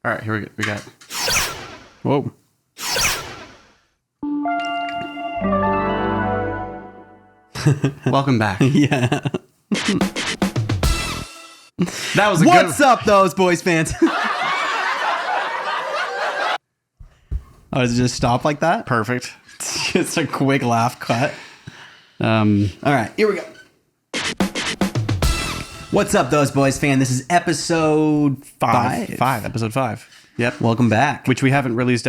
All right, here we go. We got. Whoa. Welcome back. Yeah. That was a What's up, those boys fans? Oh, does it just stop like that? Perfect. Just a quick laugh cut. All right, here we go. What's up, those boys fan? This is episode five. Episode 5. Yep. Welcome back. Which we haven't released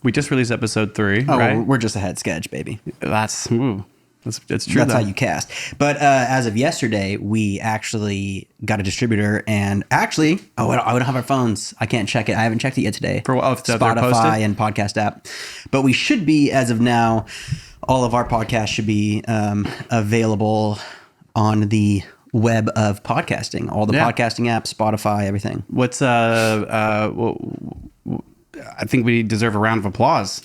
we just released episode 3, right? We're just ahead sketch, baby. It's true. That's though. how you cast. But as of yesterday, we actually got a distributor, and actually, I don't have our phones. I can't check it. I haven't checked it yet today. For what? If it's out there posted? Spotify and podcast app. But we should be, as of now, all of our podcasts should be available on the web of podcasting. All the podcasting apps, Spotify, everything. What's I think we deserve a round of applause.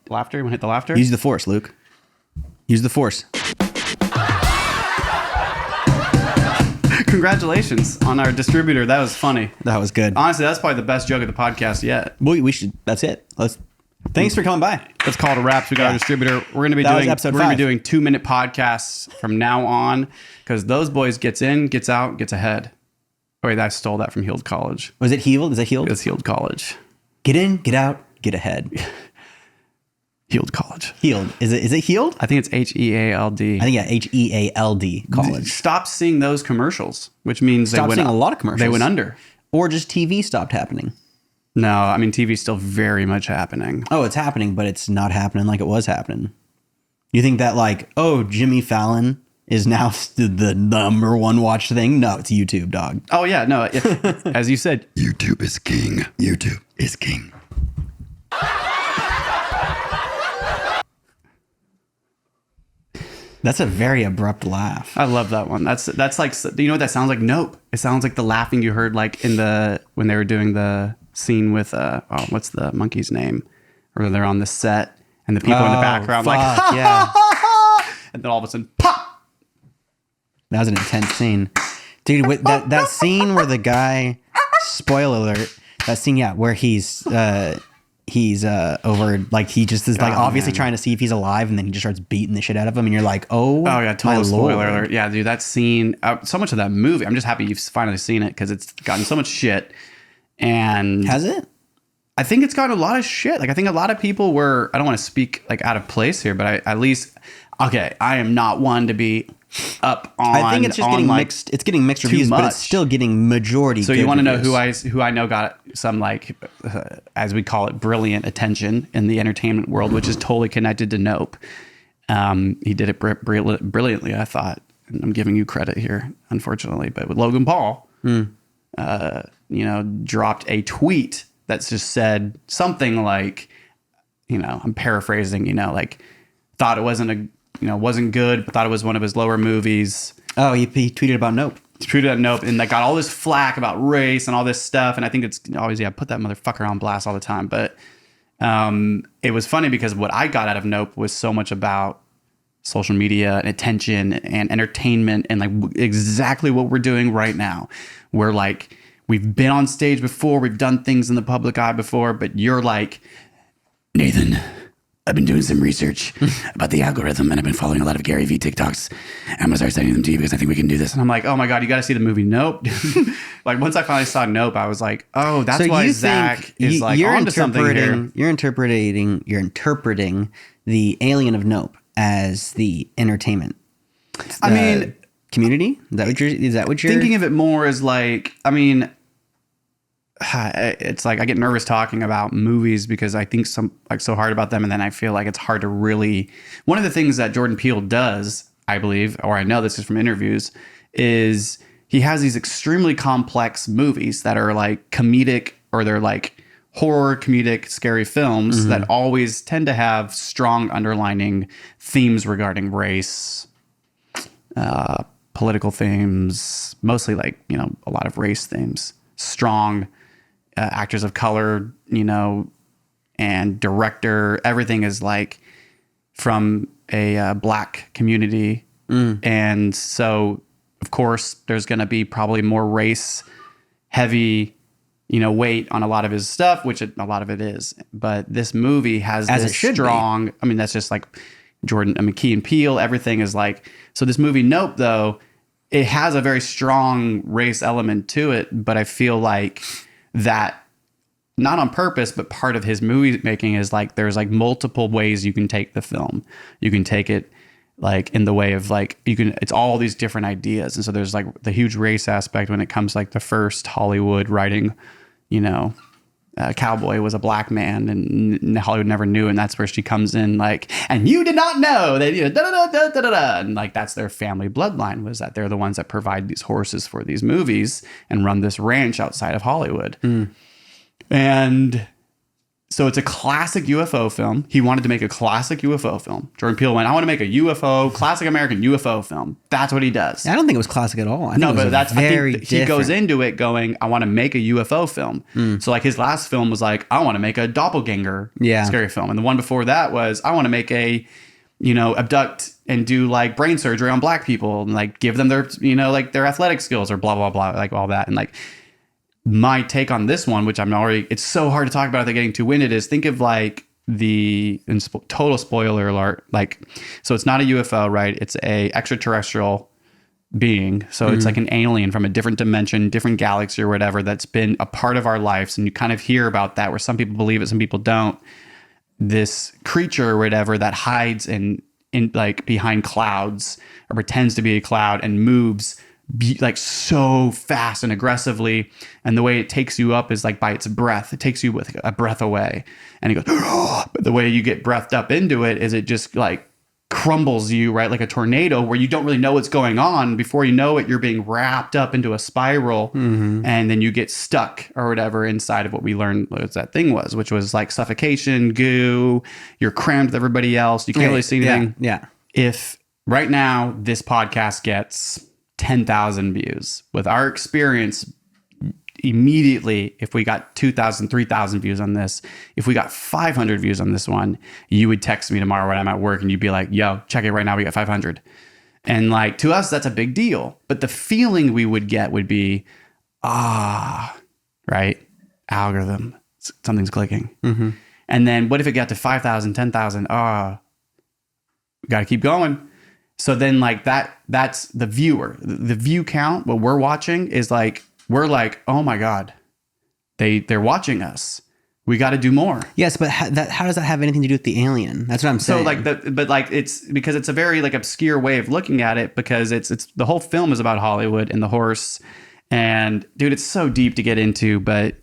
Laughter. You want to hit the laughter? Use the force, Luke. Use the force. Congratulations on our distributor. That was funny. That was good. Honestly, that's probably the best joke of the podcast yet. We should. That's it. Thanks for coming by. Let's call it a wrap. We got our distributor. We're going to be doing 2-minute podcasts from now on because those boys gets in, gets out, gets ahead. Oh wait, I stole that from Healed College. Was it Healed? Is it Healed? It's Healed College. Get in, get out, get ahead. Healed College. Healed. Is it Healed? I think it's HEALD. I think HEALD College. Stop seeing those commercials, which means Stop seeing a lot of commercials. They went under. Or just TV stopped happening. No, I mean TV's still very much happening. Oh, it's happening, but it's not happening like it was happening. You think that Jimmy Fallon is now the number one watched thing? No, it's YouTube, dog. Oh yeah, no. As you said, YouTube is king. YouTube is king. That's a very abrupt laugh. I love that one. That's like, you know what that sounds like? Nope. It sounds like the laughing you heard when they were doing the scene with what's the monkey's name? Or they're on the set and the people in the background yeah. And then all of a sudden pop. That was an intense scene. Dude, with that scene where the guy, spoiler alert, that scene where he's over, he just is obviously trying to see if he's alive, and then he just starts beating the shit out of him, and you're like, oh yeah, total spoiler alert. Yeah, dude, that scene, so much of that movie, I'm just happy you've finally seen it because it's gotten so much shit. And has it? I think it's gotten a lot of shit. I think a lot of people were, I don't want to speak out of place here, but I am not one to be up on. I think it's just getting mixed. It's getting mixed reviews, but it's still getting majority. So you want to know who I know got some as we call it, brilliant attention in the entertainment world, which is totally connected to Nope. He did it brilliantly, I thought. And I'm giving you credit here, unfortunately, but with Logan Paul, dropped a tweet that's just said something like, I'm paraphrasing, thought it wasn't wasn't good, but thought it was one of his lower movies. Oh, he tweeted about Nope. He tweeted about Nope, and got all this flack about race and all this stuff. And I think it's always, put that motherfucker on blast all the time. But it was funny because what I got out of Nope was so much about social media and attention and entertainment and exactly what we're doing right now. We're we've been on stage before, we've done things in the public eye before, but you're like, Nathan, I've been doing some research about the algorithm, and I've been following a lot of Gary Vee TikToks. I'm going to start sending them to you because I think we can do this. And I'm like, oh my God, you got to see the movie Nope. Once I finally saw Nope, I was like, oh, that's why Zach is onto something here. You're interpreting the alien of Nope as the entertainment. I mean, community? Is that what you're thinking of it more as it's I get nervous talking about movies because I think so hard about them, and then I feel like it's hard to really. One of the things that Jordan Peele does, I believe, or I know this is from interviews, is he has these extremely complex movies that are comedic, or they're horror, comedic, scary films that always tend to have strong underlining themes regarding race, political themes, mostly a lot of race themes, strong actors of color, and director. Everything is from a black community. And so, of course, there's going to be probably more race heavy weight on a lot of his stuff, which a lot of it is. But this movie has As this it should strong. be. I mean, that's just like Jordan, Key and Peele. Everything is like so. This movie, Nope, though, it has a very strong race element to it. But I feel like that not on purpose, but part of his movie making is like there's like multiple ways you can take the film. You can take it like in the way of like it's all these different ideas, and so there's like the huge race aspect when it comes to like the first Hollywood writing, cowboy was a black man, and Hollywood never knew, and that's where she comes in like, and you did not know that da da da da da da, and like that's their family bloodline, was that they're the ones that provide these horses for these movies and run this ranch outside of Hollywood. And so it's a classic UFO film. He wanted to make a classic UFO film. Jordan Peele went, I want to make a classic American UFO film. That's what he does. I don't think it was classic at all. I think No, it was but that's very I think he goes into it going, I want to make a UFO film. So like his last film was like, I want to make a doppelganger scary film. And the one before that was, I want to make a, abduct and do like brain surgery on black people and like give them their, like their athletic skills or blah, blah, blah, like all that. And like my take on this one, which it's so hard to talk about without getting too winded, is think of like total spoiler alert. Like, so it's not a UFO, right? It's a extraterrestrial being. So it's like an alien from a different dimension, different galaxy or whatever, that's been a part of our lives. And you kind of hear about that where some people believe it, some people don't. This creature or whatever that hides in like behind clouds or pretends to be a cloud and moves like so fast and aggressively, and the way it takes you up is like by its breath. It takes you with a breath away, and he goes, but the way you get breathed up into it is it just like crumbles you, right, like a tornado, where you don't really know what's going on. Before you know it, you're being wrapped up into a spiral, and then you get stuck or whatever inside of what we learned what that thing was, which was like suffocation, goo. You're crammed with everybody else. You can't really see anything. Yeah. If right now this podcast gets 10,000 views, with our experience, immediately, if we got 2,000, 3,000 views on this, if we got 500 views on this one, you would text me tomorrow when I'm at work and you'd be like, yo, check it right now. We got 500. And like, to us, that's a big deal. But the feeling we would get would be, right? Algorithm, something's clicking. And then what if it got to 5,000, 10,000? We got to keep going. So then like that's the viewer, the view count, what we're watching is like, we're like, oh my God, they're watching us. We got to do more. Yes. But how does that have anything to do with the alien? That's what I'm saying. So it's because it's a very like obscure way of looking at it, because it's the whole film is about Hollywood and the horse, and dude, it's so deep to get into, but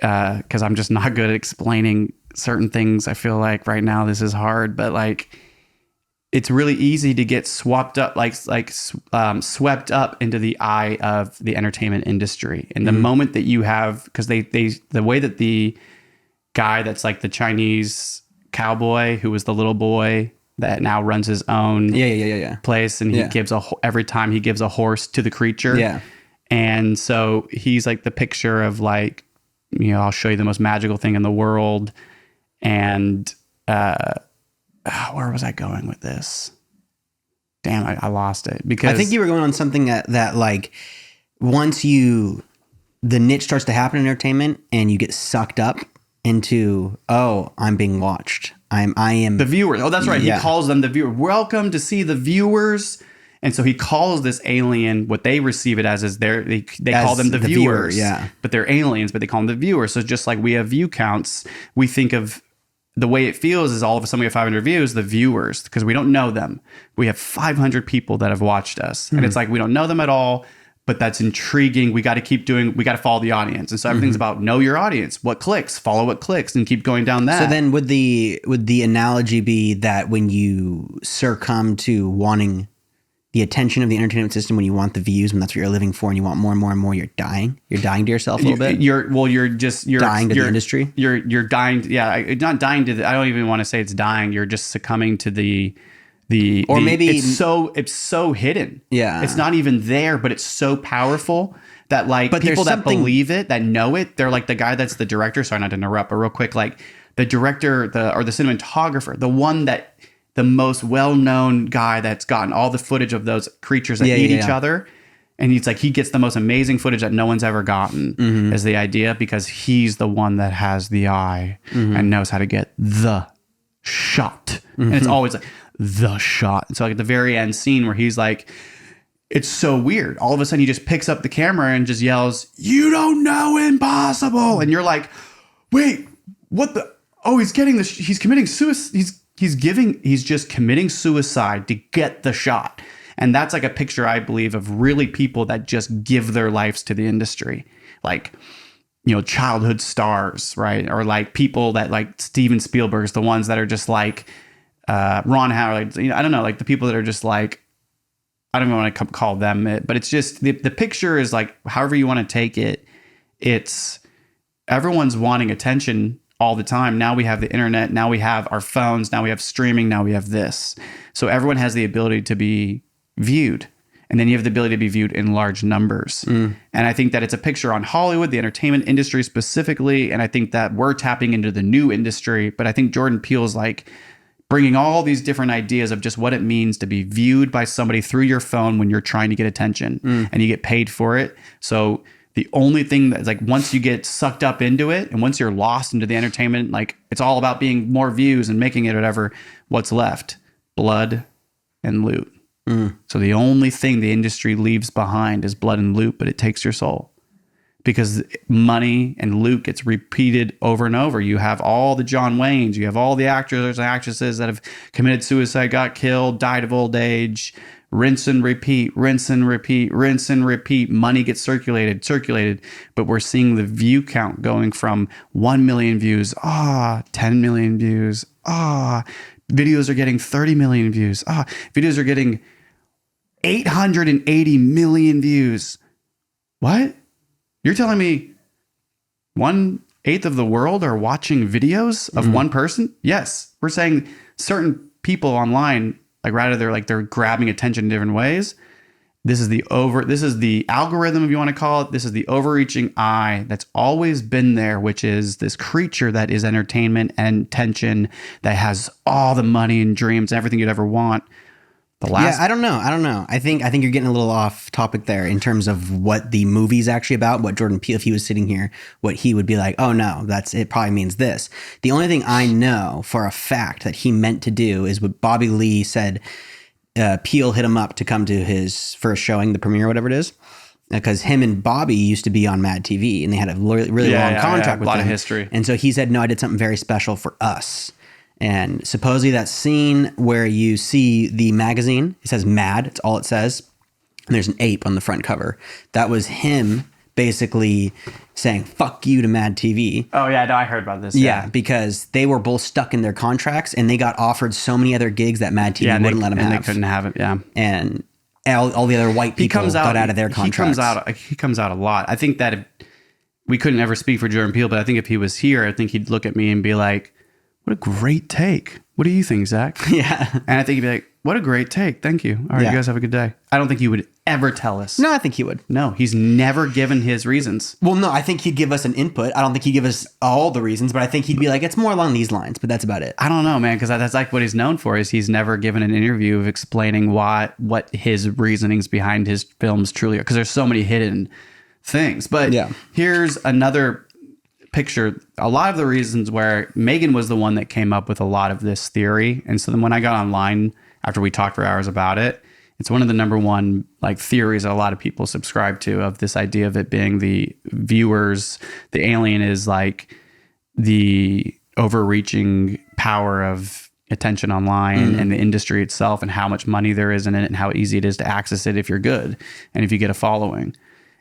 cause I'm just not good at explaining certain things. I feel like right now this is hard, but like, it's really easy to get swept up swept up into the eye of the entertainment industry. And the moment that you have, because they the way that the guy that's like the Chinese cowboy who was the little boy that now runs his own place, and he gives every time he gives a horse to the creature. And so he's like the picture of like, I'll show you the most magical thing in the world. And where was I going with this? Damn, I lost it, because I think you were going on something that like once the niche starts to happen in entertainment and you get sucked up into, I'm being watched. I am the viewer. Oh, that's right. He calls them the viewer. Welcome to see the viewers. And so he calls this alien, what they receive it as is they call them the viewers. But they're aliens, but they call them the viewers. So just like we have view counts, we think of the way it feels is all of a sudden we have 500 views, the viewers, because we don't know them. We have 500 people that have watched us. And it's like, we don't know them at all, but that's intriguing. We got to keep doing, we got to follow the audience. And so everything's about know your audience, what clicks, follow what clicks, and keep going down that. So then would the analogy be that when you succumb to wanting the attention of the entertainment system, when you want the views, when that's what you're living for, and you want more and more and more, you're dying to yourself a little bit. You're dying to the industry. You're dying. Not dying to I don't even want to say it's dying. You're just succumbing to maybe it's so hidden. Yeah. It's not even there, but it's so powerful that like people that believe it, that know it, they're like the guy that's the director. Sorry not to interrupt, but real quick, like the director, or the cinematographer, the one that, the most well-known guy that's gotten all the footage of those creatures that eat each other. And he's like, he gets the most amazing footage that no one's ever gotten is the idea, because he's the one that has the eye and knows how to get the shot. And it's always like the shot. And so like at the very end scene where he's like, it's so weird. All of a sudden he just picks up the camera and just yells, "You don't know impossible." And you're like, wait, what the, oh, he's getting this. He's committing suicide. He's just committing suicide to get the shot. And that's like a picture, I believe, of really people that just give their lives to the industry. Like, you know, childhood stars, right? Or like people that like Steven Spielberg's, the ones that are just like Ron Howard, you know, I don't know, like the people that are just like, I don't even want to call them it, but it's just the picture is like, however you want to take it, it's everyone's wanting attention all the time. Now we have the internet, now we have our phones, now we have streaming, now we have this. So everyone has the ability to be viewed. And then you have the ability to be viewed in large numbers. And I think that it's a picture on Hollywood, the entertainment industry specifically. And I think that we're tapping into the new industry. But I think Jordan Peele's like bringing all these different ideas of just what it means to be viewed by somebody through your phone when you're trying to get attention and you get paid for it. So the only thing that's like, once you get sucked up into it and once you're lost into the entertainment, like it's all about being more views and making it whatever, what's left? Blood and loot. So the only thing the industry leaves behind is blood and loot, but it takes your soul, because money and loot gets repeated over and over. You have all the John Waynes, you have all the actors and actresses that have committed suicide, got killed, died of old age, rinse and repeat, rinse and repeat, rinse and repeat. Money gets circulated, but we're seeing the view count going from 1 million views, 10 million views, videos are getting 30 million views, videos are getting 880 million views. What? You're telling me 1/8 of the world are watching videos of one person? Yes. We're saying certain people online, like rather they're grabbing attention in different ways. This is the algorithm, if you want to call it. This is the overreaching eye that's always been there, which is this creature that is entertainment and attention, that has all the money and dreams, everything you'd ever want. I don't know. I think you're getting a little off topic there in terms of what the movie's actually about. What Jordan Peele, if he was sitting here, what he would be like, oh no, it probably means this. The only thing I know for a fact that he meant to do is what Bobby Lee said. Peele hit him up to come to his first showing, the premiere, whatever it is, because him and Bobby used to be on Mad TV and they had a really long contract with a lot him. of history. And so he said, no, I did something very special for us. And supposedly that scene where you see the magazine, it says Mad, it's all it says. And there's an ape on the front cover. That was him basically saying, fuck you to Mad TV. Oh yeah, no, I heard about this. Yeah, because they were both stuck in their contracts and they got offered so many other gigs that Mad TV wouldn't let them have. And they couldn't have it, yeah. And all the other white people got out of their contracts. He comes out a lot. I think that we couldn't ever speak for Jordan Peele, but I think if he was here, I think he'd look at me and be like, what a great take. What do you think, Zach? Yeah. And I think he'd be like, what a great take. Thank you. All right, you guys have a good day. I don't think he would ever tell us. No, I think he would. No, he's never given his reasons. Well, no, I think he'd give us an input. I don't think he'd give us all the reasons, but I think he'd be like, it's more along these lines, but that's about it. I don't know, man, because that's like what he's known for, is he's never given an interview of explaining what his reasonings behind his films truly are, because there's so many hidden things. But here's another picture. A lot of the reasons where Megan was the one that came up with a lot of this theory. And so then when I got online after we talked for hours about it, it's one of the number one like theories that a lot of people subscribe to, of this idea of it being the viewers, the alien is like the overreaching power of attention online and the industry itself, and how much money there is in it and how easy it is to access it if you're good and if you get a following.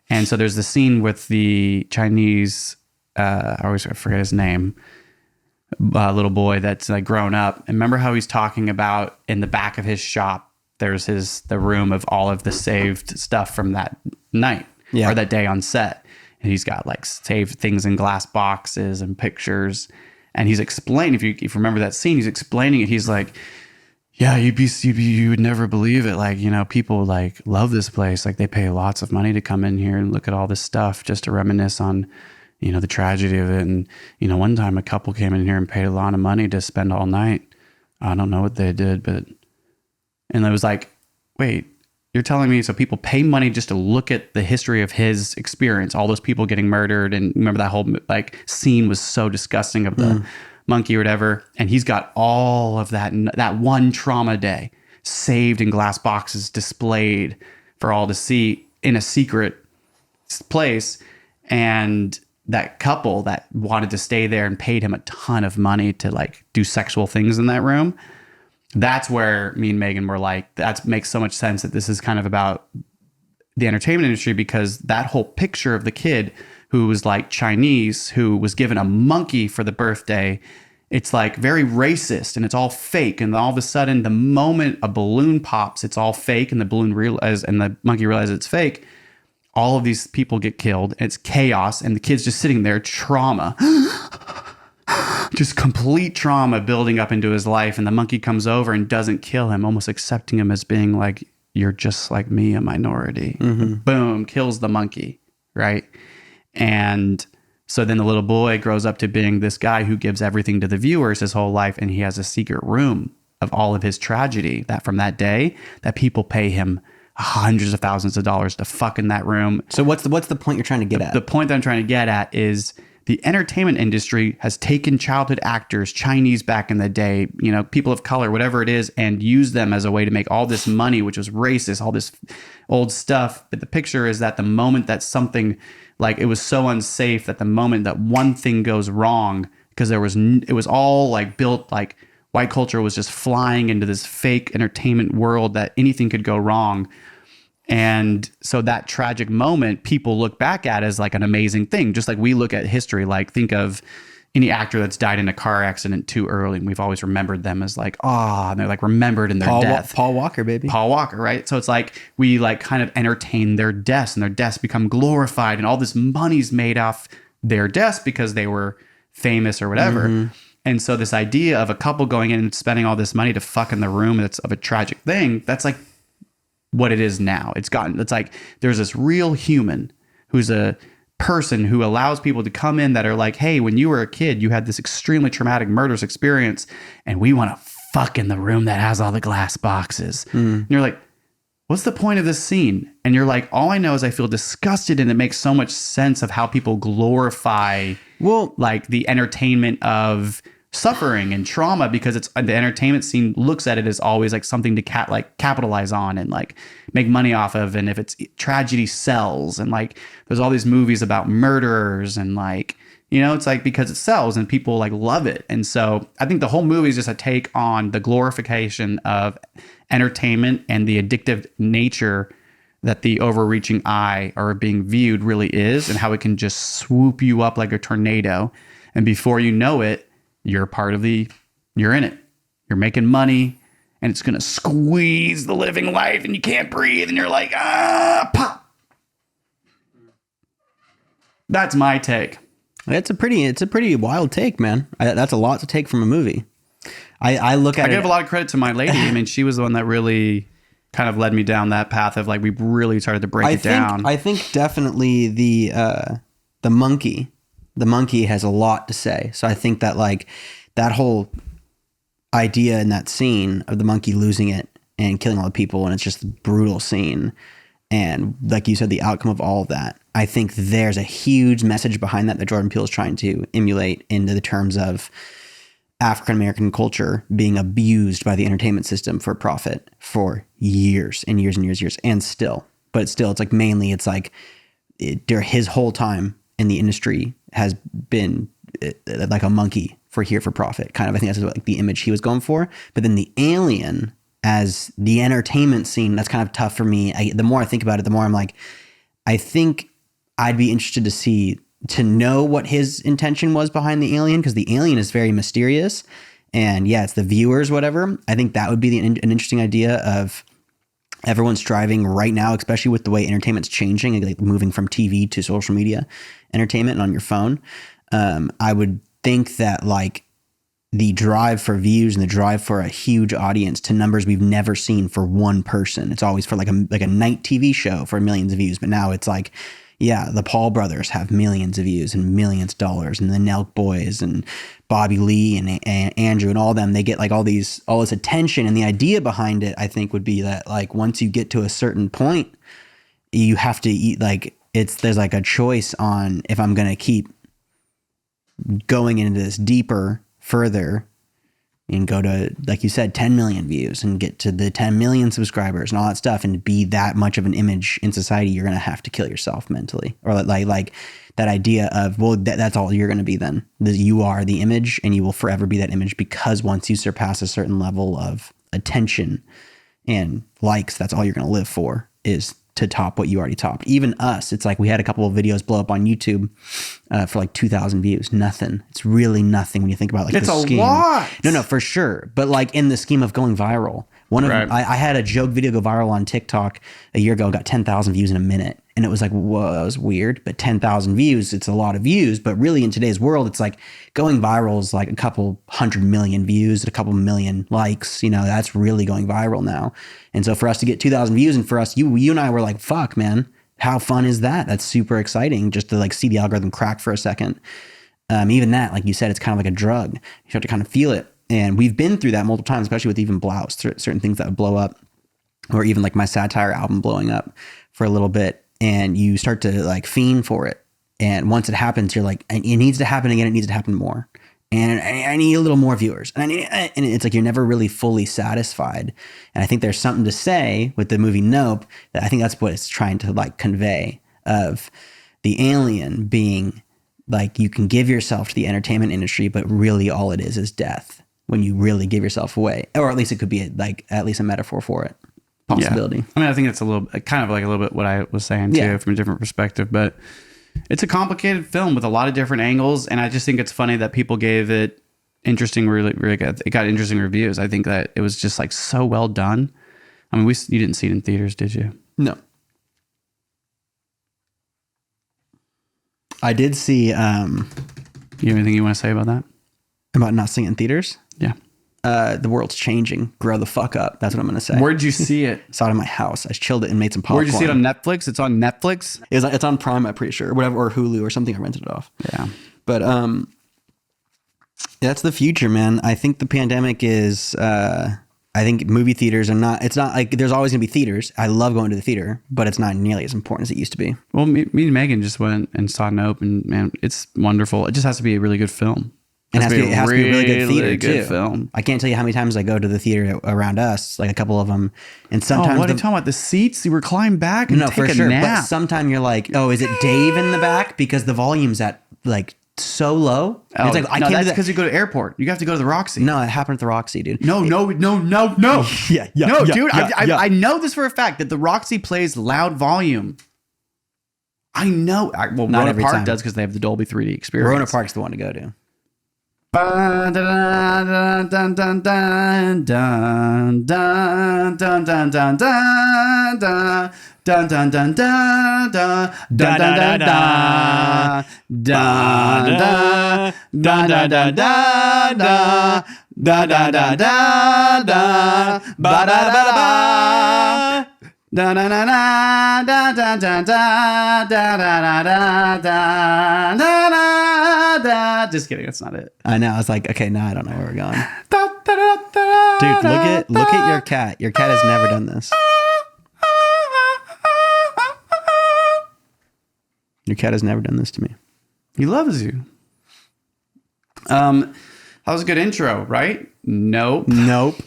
And so there's the scene with the Chinese, I always forget his name, little boy that's like grown up. And remember how he's talking about in the back of his shop, there's the room of all of the saved stuff from that night or that day on set. And he's got like saved things in glass boxes and pictures. And he's explaining, if you remember that scene, he's explaining it. He's like, yeah, you would never believe it. Like, you know, people like love this place. Like they pay lots of money to come in here and look at all this stuff just to reminisce on, you know, the tragedy of it. And, you know, one time a couple came in here and paid a lot of money to spend all night. I don't know what they did, but, and I was like, wait, You're telling me so people pay money just to look at the history of his experience, all those people getting murdered, and remember that whole like scene was so disgusting of the monkey or whatever, and he's got all of that one trauma day saved in glass boxes, displayed for all to see in a secret place, and that couple that wanted to stay there and paid him a ton of money to like do sexual things in that room. That's where me and Megan were like, that makes so much sense that this is kind of about the entertainment industry, because that whole picture of the kid who was like Chinese, who was given a monkey for the birthday, it's like very racist and it's all fake. And all of a sudden, the moment a balloon pops, it's all fake, and the monkey realizes it's fake. All of these people get killed. And it's chaos, and the kid's just sitting there, trauma. Just complete trauma building up into his life, and the monkey comes over and doesn't kill him, almost accepting him as being like, you're just like me, a minority. Boom, kills the monkey, right? And so then the little boy grows up to being this guy who gives everything to the viewers his whole life, and he has a secret room of all of his tragedy that from that day that people pay him hundreds of thousands of dollars to fuck in that room. So what's the point you're trying to get at? The point that I'm trying to get at is the entertainment industry has taken childhood actors, Chinese back in the day, you know, people of color, whatever it is, and used them as a way to make all this money, which was racist, all this old stuff. But the picture is that the moment that something, like, it was so unsafe, that the moment that one thing goes wrong, because it was all like built, like white culture was just flying into this fake entertainment world that anything could go wrong. And so that tragic moment, people look back at as like an amazing thing, just like we look at history. Like, think of any actor that's died in a car accident too early, and we've always remembered them as like, and they're like remembered in their death. Paul Walker, baby. Paul Walker, right? So it's like we like kind of entertain their deaths, and their deaths become glorified, and all this money's made off their deaths because they were famous or whatever. And so this idea of a couple going in and spending all this money to fuck in the room that's of a tragic thing, that's like what it is now. It's like there's this real human who's a person who allows people to come in that are like, hey, when you were a kid, you had this extremely traumatic murderous experience, and we want to fuck in the room that has all the glass boxes. And you're like, what's the point of this scene? And you're like, all I know is I feel disgusted, and it makes so much sense of how people glorify like the entertainment of suffering and trauma, because it's the entertainment scene looks at it as always like something to capitalize on and like make money off of. And if it's tragedy sells, and like there's all these movies about murderers, and like, you know, it's like because it sells and people like love it. And so I think the whole movie is just a take on the glorification of entertainment and the addictive nature that the overreaching eye or being viewed really is, and how it can just swoop you up like a tornado. And before you know it, you're in it. You're making money, and it's going to squeeze the living life, and you can't breathe, and you're like, pop. That's my take. It's a pretty wild take, man. That's a lot to take from a movie. I look at it. I give a lot of credit to my lady. I mean, she was the one that really kind of led me down that path of like, we really started to break it down. I think definitely the monkey. The monkey has a lot to say. So I think that like that whole idea in that scene of the monkey losing it and killing all the people, and it's just a brutal scene. And like you said, the outcome of all of that, I think there's a huge message behind that Jordan Peele is trying to emulate into the terms of African-American culture being abused by the entertainment system for profit for years and years and years. And still, it's like mainly it's like his whole time in the industry has been like a monkey for profit kind of. I think that's like the image he was going for. But then the alien as the entertainment scene, that's kind of tough for me. The more I think about it, the more I'm like, I think I'd be interested to know what his intention was behind the alien, because the alien is very mysterious, and yeah, it's the viewers, whatever. I think that would be an interesting idea of everyone striving right now, especially with the way entertainment's changing, like moving from TV to social media entertainment and on your phone. I would think that like the drive for views and the drive for a huge audience to numbers we've never seen for one person. It's always for like a night TV show for millions of views. But now it's like, Yeah, the Paul brothers have millions of views and millions of dollars, and the Nelk boys and Bobby Lee and Andrew and all them, they get like all this attention. And the idea behind it, I think, would be that like once you get to a certain point, you have to eat like there's like a choice on if I'm going to keep going into this deeper, further, and go to, like you said, 10 million views and get to the 10 million subscribers and all that stuff and be that much of an image in society, you're going to have to kill yourself mentally. Or like that idea of, well, that's all you're going to be then. You are the image and you will forever be that image, because once you surpass a certain level of attention and likes, that's all you're going to live for, is to top what you already topped. Even us, it's like we had a couple of videos blow up on YouTube for like 2,000 views. Nothing. It's really nothing when you think about like it's the scheme. A lot. No, for sure. But like in the scheme of going viral, I had a joke video go viral on TikTok a year ago, got 10,000 views in a minute. And it was like, whoa, that was weird. But 10,000 views, it's a lot of views. But really in today's world, it's like going viral is like a couple 100 million views, a couple million likes. You know, that's really going viral now. And so for us to get 2,000 views, and for us, you and I were like, fuck, man, how fun is that? That's super exciting just to like see the algorithm crack for a second. Even that, like you said, it's kind of like a drug. You have to kind of feel it. And we've been through that multiple times, especially with even Blouse, certain things that would blow up, or even like my satire album blowing up for a little bit. And you start to like fiend for it. And once it happens, you're like, it needs to happen again. It needs to happen more. And I need a little more viewers. And it's like, you're never really fully satisfied. And I think there's something to say with the movie Nope, that I think that's what it's trying to like convey, of the alien being like, you can give yourself to the entertainment industry, but really all it is death when you really give yourself away. Or at least it could be like at least a metaphor for it. Possibility. Yeah. I mean, I think it's a little kind of like a little bit what I was saying too, from a different perspective, but it's a complicated film with a lot of different angles. And I just think it's funny that people gave it interesting, really good. It got interesting reviews. I think that it was just like so well done. I mean, you didn't see it in theaters, did you? No. I did see, you have anything you want to say about that? About not seeing it in theaters? Yeah. The world's changing. Grow the fuck up. That's what I'm going to say. Where'd you see it? Saw it in my house. I chilled it and made some popcorn. Where'd you see it on Netflix? It's on Netflix? It's on Prime, I'm pretty sure. Whatever, or Hulu or something. I rented it off. Yeah. But that's the future, man. I think the pandemic is... I think movie theaters are not... It's not like... There's always going to be theaters. I love going to the theater, but it's not nearly as important as it used to be. Well, me and Megan just went and saw Nope, and man, it's wonderful. It just has to be a really good film. It has to be a really good theater good too. Film. I can't tell you how many times I go to the theater around us, like a couple of them, and sometimes. What are you talking about? The seats? You recline back and take a nap. But sometimes you're like, oh, is it Dave in the back because the volume's at like so low? Oh, it's like I can't. That's because you go to airport. You have to go to the Roxy. No, it happened at the Roxy, dude. No. Yeah, no, dude. I know this for a fact that the Roxy plays loud volume. I know. Well, Not Rona every Park time. does because they have the Dolby 3D experience. Rona Park's the one to go to. Dun, dun, dun, dun, dun, dun, dun, dun, dun, dun, dun, dun. Dun dun dun dun dun dun dun dun dun dun dun dun dun dun dun dun dun dun ba da ba ba da da da da da da da da da da da da da. Just kidding, that's not it. I know. I was like, okay, now I don't know where we're going. Dude, look at your cat. Your cat has never done this. Your cat has never done this to me. He loves you. That was a good intro, right? Nope.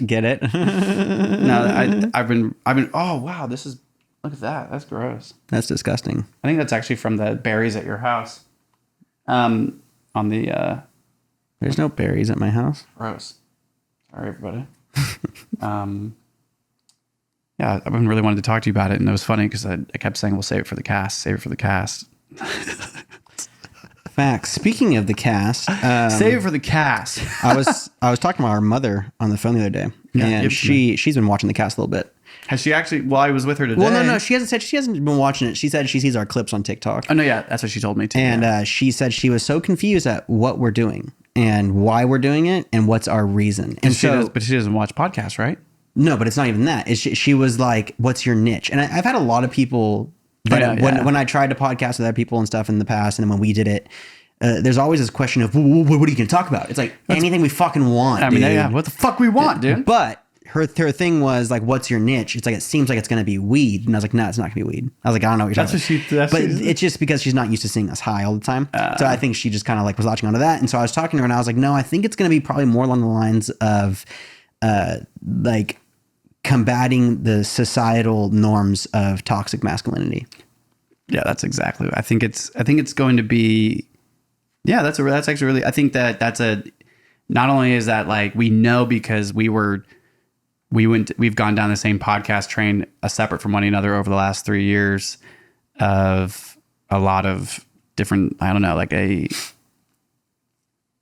Get it? No, I've been. Oh wow, look at that. That's gross. That's disgusting. I think that's actually from the berries at your house. On the. There's no berries at my house. Gross. Sorry, everybody. Yeah, I've been really wanted to talk to you about it, and it was funny because I kept saying, "We'll save it for the cast. Save it for the cast." Facts. Speaking of the cast, save it for the cast. I was talking to our mother on the phone the other day, and she's been watching the cast a little bit. Has she actually? Well, I was with her today. Well, no, she hasn't been watching it. She said she sees our clips on TikTok. Oh no, yeah, that's what she told me too. And she said she was so confused at what we're doing and why we're doing it and what's our reason. And but she doesn't watch podcasts, right? No, but it's not even that. She was like, "What's your niche?" And I've had a lot of people But when I tried to podcast with other people and stuff in the past, and then when we did it, there's always this question of, what are you going to talk about? It's like anything we fucking want. I mean, yeah, what the fuck we want, dude. But her thing was like, what's your niche? It's like, it seems like it's going to be weed. And I was like, no, it's not going to be weed. I was like, I don't know what you're talking about. But it's just because she's not used to seeing us high all the time. So I think she just kind of like was latching onto that. And so I was talking to her and I was like, no, I think it's going to be probably more along the lines of like combating the societal norms of toxic masculinity. Yeah, that's exactly. I think it's going to be. Yeah, that's actually really. I think that's a. Not only is that like we know because we've gone down the same podcast train, separate from one another over the last 3 years, of a lot of different. I don't know, like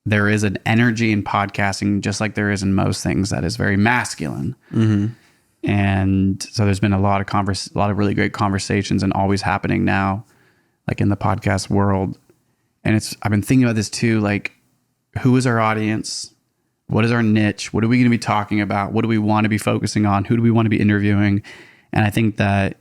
there is an energy in podcasting, just like there is in most things, that is very masculine. Mm-hmm. And so there's been a lot of really great conversations, and always happening now, like in the podcast world. And I've been thinking about this too, like, who is our audience? What is our niche? What are we going to be talking about? What do we want to be focusing on? Who do we want to be interviewing? And I think that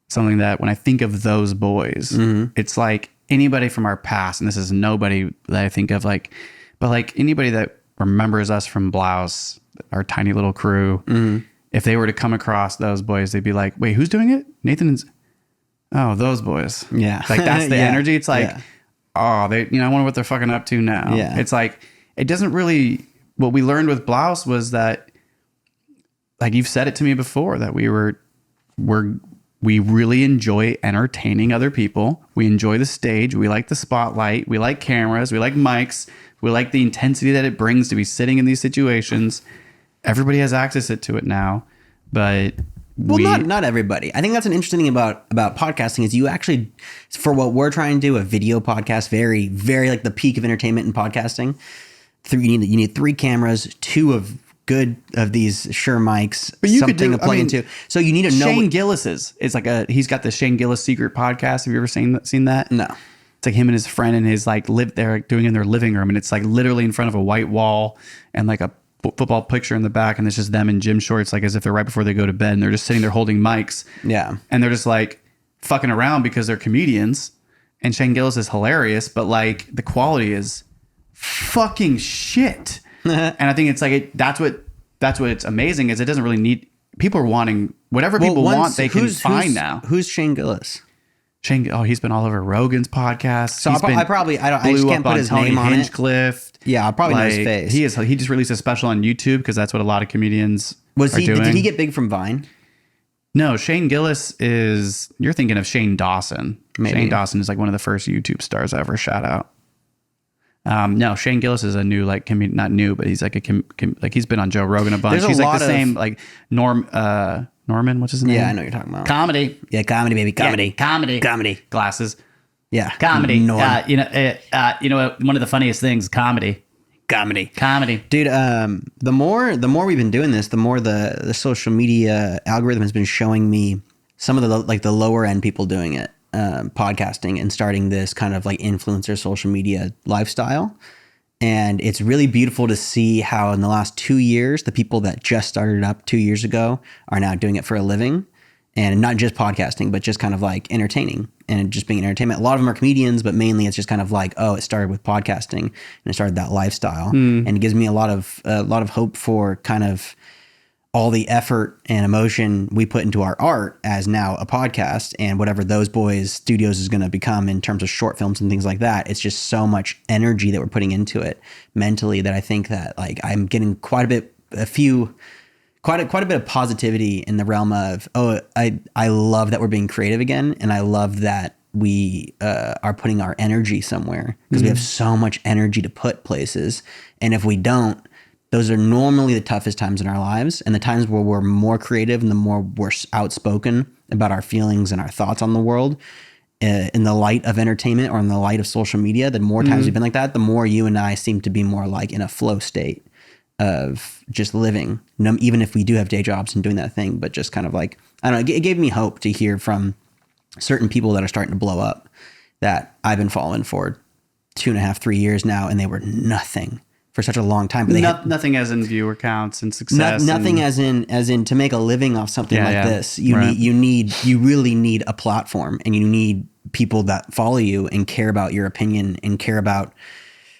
something that when I think of those boys, it's like anybody from our past, and this is nobody that I think of like, but like anybody that remembers us from Blouse, our tiny little crew, if they were to come across those boys, they'd be like, wait, who's doing it? Nathan and... Oh, those boys. Yeah. Like that's the energy. It's like, oh, I wonder what they're fucking up to now. Yeah. It's like, it doesn't really... What we learned with Blouse was that, like you've said it to me before, that we really enjoy entertaining other people. We enjoy the stage. We like the spotlight. We like cameras. We like mics. We like the intensity that it brings to be sitting in these situations. Everybody has access to it now, but not everybody. I think that's an interesting thing about podcasting is you actually, for what we're trying to do, a video podcast, very, very like the peak of entertainment in podcasting. You need 3 cameras, 2 of these Shure mics, but something to plug into. So you need to know. Shane Gillis's. It's like he's got the Shane Gillis Secret podcast. Have you ever seen that? No. It's like him and his friend and his like live there doing in their living room, and it's like literally in front of a white wall and like a football picture in the back, and it's just them in gym shorts, like as if they're right before they go to bed, and they're just sitting there holding mics. Yeah. And they're just like fucking around because they're comedians, and Shane Gillis is hilarious, but like the quality is fucking shit. And I think it's like that's what's amazing is it doesn't really need, people are wanting whatever people want, they can find now. Who's Shane Gillis? He's been all over Rogan's podcast. So I just can't put his name on Hinchcliffe. Yeah, I'll probably know his face. He just released a special on YouTube because that's what a lot of comedians are doing. Did he get big from Vine? No, Shane Gillis is, you're thinking of Shane Dawson. Maybe. Shane Dawson is like one of the first YouTube stars I ever shout out. No, Shane Gillis is a new, like, not new, but he's like like he's been on Joe Rogan a bunch. He's like the same, like Norman, what's his name? Yeah, I know what you're talking about. Comedy. Yeah, comedy, baby. Comedy. Yeah, comedy. Glasses. Yeah. Comedy. You know, one of the funniest things, comedy. Dude, the more we've been doing this, the more the social media algorithm has been showing me some of the lower end people doing it, podcasting and starting this kind of like influencer social media lifestyle. And it's really beautiful to see how in the last 2 years, the people that just started up 2 years ago are now doing it for a living, and not just podcasting, but just kind of like entertaining and just being entertainment. A lot of them are comedians, but mainly it's just kind of like, oh, it started with podcasting and it started that lifestyle. And it gives me a lot of hope for kind of all the effort and emotion we put into our art as now a podcast, and whatever those boys studios is going to become in terms of short films and things like that. It's just so much energy that we're putting into it mentally that I think that like I'm getting quite a bit of positivity in the realm of, oh, I love that we're being creative again. And I love that we are putting our energy somewhere, because we have so much energy to put places. And if we don't, those are normally the toughest times in our lives, and the times where we're more creative and the more we're outspoken about our feelings and our thoughts on the world in the light of entertainment or in the light of social media. The more times we've been like that, the more you and I seem to be more like in a flow state of just living, even if we do have day jobs and doing that thing, but just kind of like, I don't know, it gave me hope to hear from certain people that are starting to blow up that I've been following for 2.5, 3 years now, and they were nothing for such a long time. But nothing as in viewer counts and success. Nothing as in to make a living off something this. You really need a platform, and you need people that follow you and care about your opinion and care about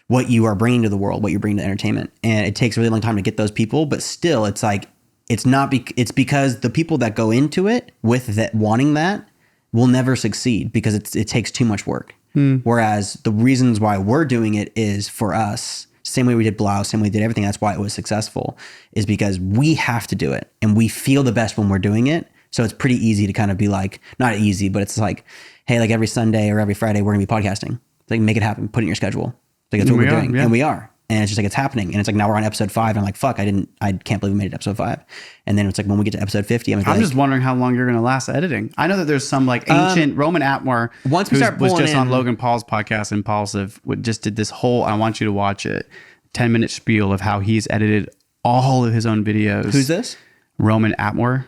what you are bringing to the world, what you're bringing to entertainment. And it takes a really long time to get those people, but still it's like, it's because the people that go into it with that wanting that will never succeed because it takes too much work. Whereas the reasons why we're doing it is for us, same way we did Blouse, same way we did everything. That's why it was successful, is because we have to do it and we feel the best when we're doing it. So it's pretty easy to kind of be like, not easy, but it's like, hey, like every Sunday or every Friday, we're gonna be podcasting. It's like, make it happen, put it in your schedule. Like that's what we're doing. Yeah. And we are. And it's just like, it's happening. And it's like, now we're on episode 5. And I'm like, fuck, I can't believe we made it to episode 5. And then it's like, when we get to episode 50, I'm just wondering how long you're going to last editing. I know that there's some like ancient Roman Atmore once we start was just on Logan Paul's podcast, Impulsive, just did this whole, I want you to watch it, 10-minute spiel of how he's edited all of his own videos. Who's this? Roman Atmore.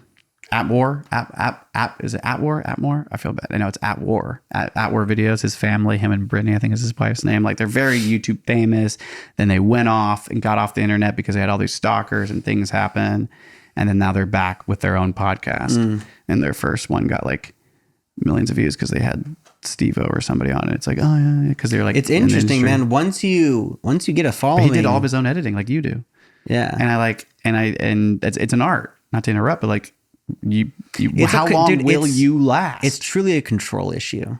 Is it Atmore? I feel bad. I know it's Atmore videos. His family, him and Brittany, I think is his wife's name. Like they're very YouTube famous. Then they went off and got off the internet because they had all these stalkers and things happen. And then now they're back with their own podcast. And their first one got like millions of views because they had Steve-O or somebody on it. It's like, oh yeah, because they're like, it's interesting, man. Once you get a following, but he did all of his own editing like you do. Yeah. And it's an art. Not to interrupt, but like. How long will you last? It's truly a control issue.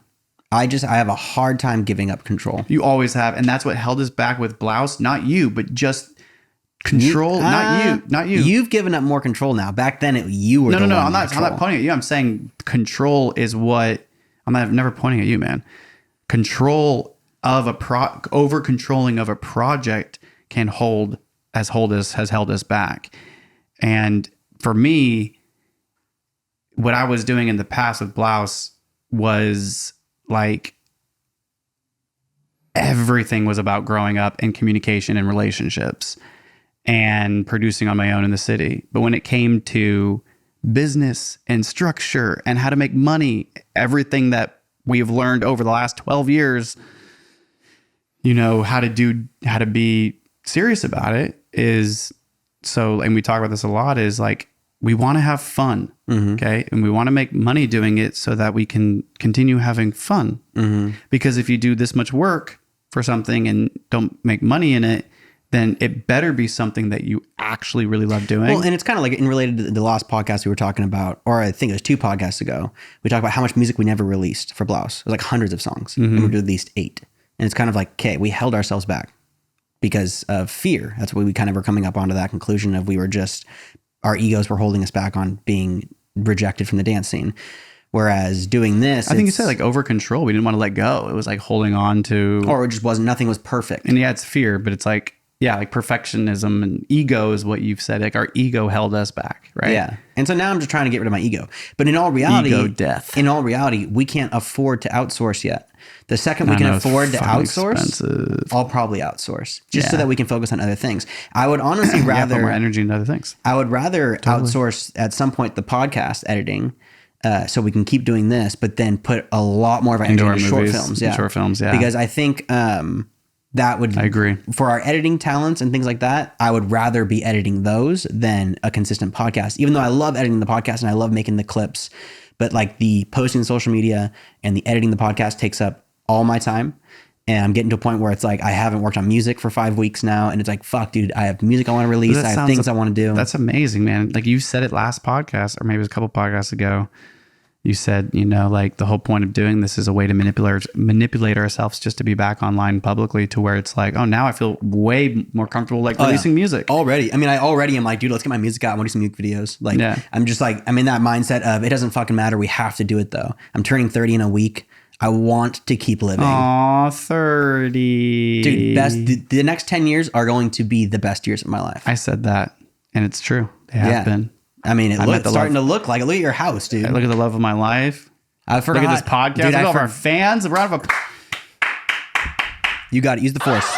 I have a hard time giving up control. You always have, and that's what held us back with Blouse. Not you, but just control. Not you. You've given up more control now. Back then, you were. No. I'm not pointing at you. I'm saying control is what. I'm never pointing at you, man. Control of over controlling of a project has held us back, and for me. What I was doing in the past with Blouse was like everything was about growing up and communication and relationships and producing on my own in the city. But when it came to business and structure and how to make money, everything that we've learned over the last 12 years, how to be serious about it is so, and we talk about this a lot, is like, we want to have fun, okay? And we want to make money doing it so that we can continue having fun. Because if you do this much work for something and don't make money in it, then it better be something that you actually really love doing. Well, and it's kind of like in related to the last podcast we were talking about, or I think it was 2 podcasts ago, we talked about how much music we never released for Blouse. It was like hundreds of songs, and we released 8. And it's kind of like, okay, we held ourselves back because of fear. That's why we kind of were coming up onto that conclusion of our egos were holding us back on being rejected from the dance scene. Whereas doing this, I think you said like over control. We didn't want to let go. It was like holding on to, or it just wasn't, nothing was perfect. And yeah, it's fear, but it's like, yeah, like perfectionism and ego is what you've said. Like our ego held us back, right? Yeah. And so now I'm just trying to get rid of my ego. But in all reality, ego death. In all reality, we can't afford to outsource yet. The second we can afford to outsource, expensive. I'll probably outsource just so that we can focus on other things. I would honestly rather put more energy into other things. I would rather outsource at some point the podcast editing. So we can keep doing this, but then put a lot more of our energy into short films. Yeah. Short films, yeah. Because I think that would... I agree. For our editing talents and things like that, I would rather be editing those than a consistent podcast. Even though I love editing the podcast and I love making the clips, but like the posting on social media and the editing the podcast takes up all my time. And I'm getting to a point where it's like, I haven't worked on music for 5 weeks now. And it's like, fuck, dude, I have music I want to release. I have things I want to do. That's amazing, man. Like you said it last podcast, or maybe it was a couple podcasts ago. You said, like the whole point of doing this is a way to manipulate ourselves just to be back online publicly to where it's like, oh, now I feel way more comfortable like releasing music. Already. I mean, I already am like, dude, let's get my music out. I want to do some music videos. Like, I'm just like, I'm in that mindset of it doesn't fucking matter. We have to do it though. I'm turning 30 in a week. I want to keep living. Aw, 30. Dude, the next 10 years are going to be the best years of my life. I said that, and it's true. They have been. I mean, it's starting to look like it. Look at your house, dude. Look at the love of my life. I forgot. Look at this podcast. Dude, look at our fans. A round of You got it. Use the force.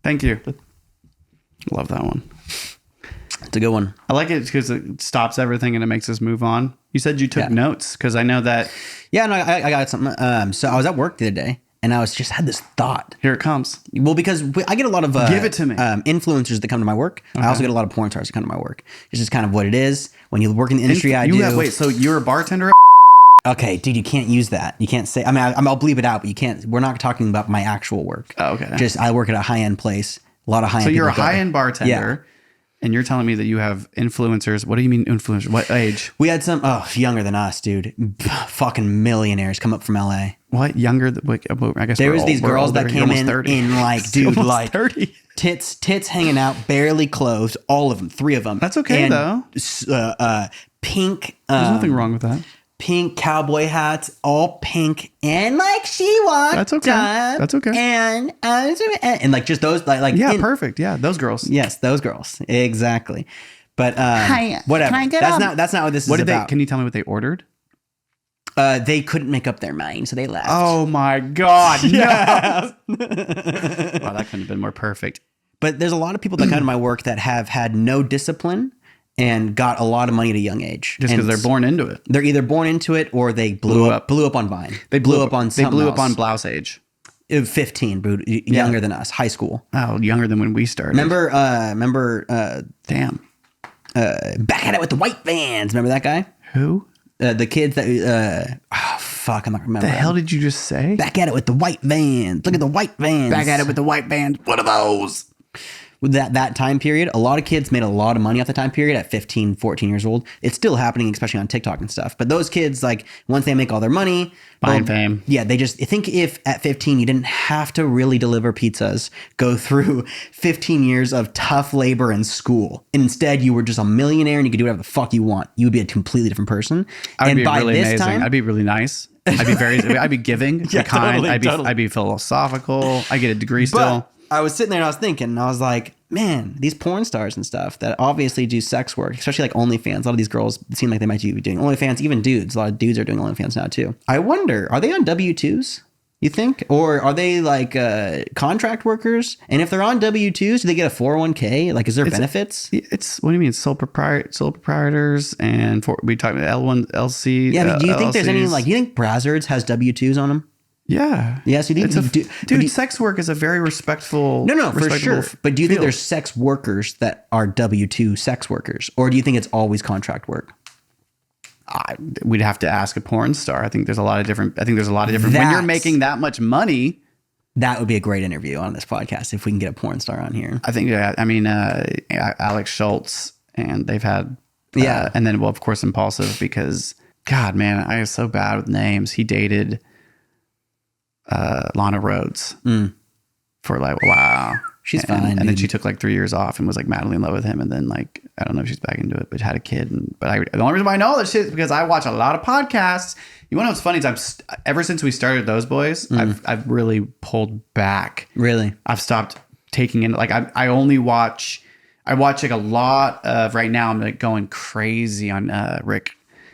Thank you. Love that one. It's a good one. I like it because it stops everything and it makes us move on. You said you took notes because I know that. Yeah, no, I got something. So I was at work the other day and I was just had this thought. Here it comes. Well, because I get a lot of Give it to me. Influencers that come to my work. I also get a lot of porn stars that come to my work. It's just kind of what it is. When you work in the industry, Wait, so you're a bartender? Okay, dude, you can't use that. You can't say. I mean, I'll bleep it out, but you can't. We're not talking about my actual work. Oh, okay. Just I work at a high end place. A lot of high end. So you're a high end bartender. And you're telling me that you have influencers. What do you mean influencers? What age? We had some, younger than us, dude. Fucking millionaires come up from LA. What? Younger? I guess there was these girls that came in like, dude, like 30. Tits hanging out, barely clothed, all of them, 3 of them. That's okay, though. Pink. There's nothing wrong with that. Pink cowboy hats, all pink, and like she walked. That's okay. That's okay. And like just those like perfect. Yeah, those girls. Yes, those girls exactly. But Hi, whatever. can I get that's not what this is What did about. Can you tell me what they ordered? They couldn't make up their mind, so they left. Oh my God! No. Wow, that couldn't have been more perfect. But there's a lot of people that come to my work that have had no discipline and got a lot of money at a young age. Just because they're born into it. They're either born into it or they blew up on Vine. They blew up on They blew up else. on blouse age. 15, bro, younger than us, high school. Oh, younger than when we started. Remember, Damn. Back at It with the White Vans. Remember that guy? Who? The kids that, fuck, I'm not remembering. The hell did you just say? Back at It with the White Vans. Look at the White Vans. Back at It with the White Band. What are those? With that time period, a lot of kids made a lot of money off the time period at 15, 14 years old. It's still happening, especially on TikTok and stuff. But those kids, like, once they make all their money, Buying fame. Yeah, I think if at 15 you didn't have to really deliver pizzas, go through 15 years of tough labor in school, and instead you were just a millionaire and you could do whatever the fuck you want, you would be a completely different person. I'd be really amazing. I'd be really nice. I'd be giving, Yeah, kind. totally. I'd be philosophical. I get a degree still. I was sitting there and I was thinking, and I was like, man, these porn stars and stuff that obviously do sex work, especially like OnlyFans. A lot of these girls seem like they might be doing OnlyFans. Even dudes, a lot of dudes are doing OnlyFans now too. I wonder, are they on W-2s? You think? Or are they like contract workers? And if they're on W-2s, do they get a 401k? Like, is there benefits? It's what do you mean? Sole proprietors and we talk about L1, LC. Yeah, but do you think there's any LLCs? like? Do you think Brazzards has W-2s on them? Yeah. Yeah, so you think dude, sex work is a very respectful. No, for sure. But do you think field. there's sex workers that are W-2 sex workers, or do you think it's always contract work? We'd have to ask a porn star. I think there's a lot of different. When you're making that much money, that would be a great interview on this podcast if we can get a porn star on here. I think. Yeah, I mean, Alex Schultz, and they've had. And then, well, of course, Impulsive, because God, man, I was so bad with names. He dated Lana Rhoades for like a while. She's fine. And then she took like 3 years off and was like madly in love with him. And then like, I don't know if she's back into it, but had a kid. The only reason why I know this shit is because I watch a lot of podcasts. You want to know what's funny is ever since we started those boys, I've really pulled back. Really? I've stopped taking in, like I watch like a lot of, right now I'm like going crazy on Rick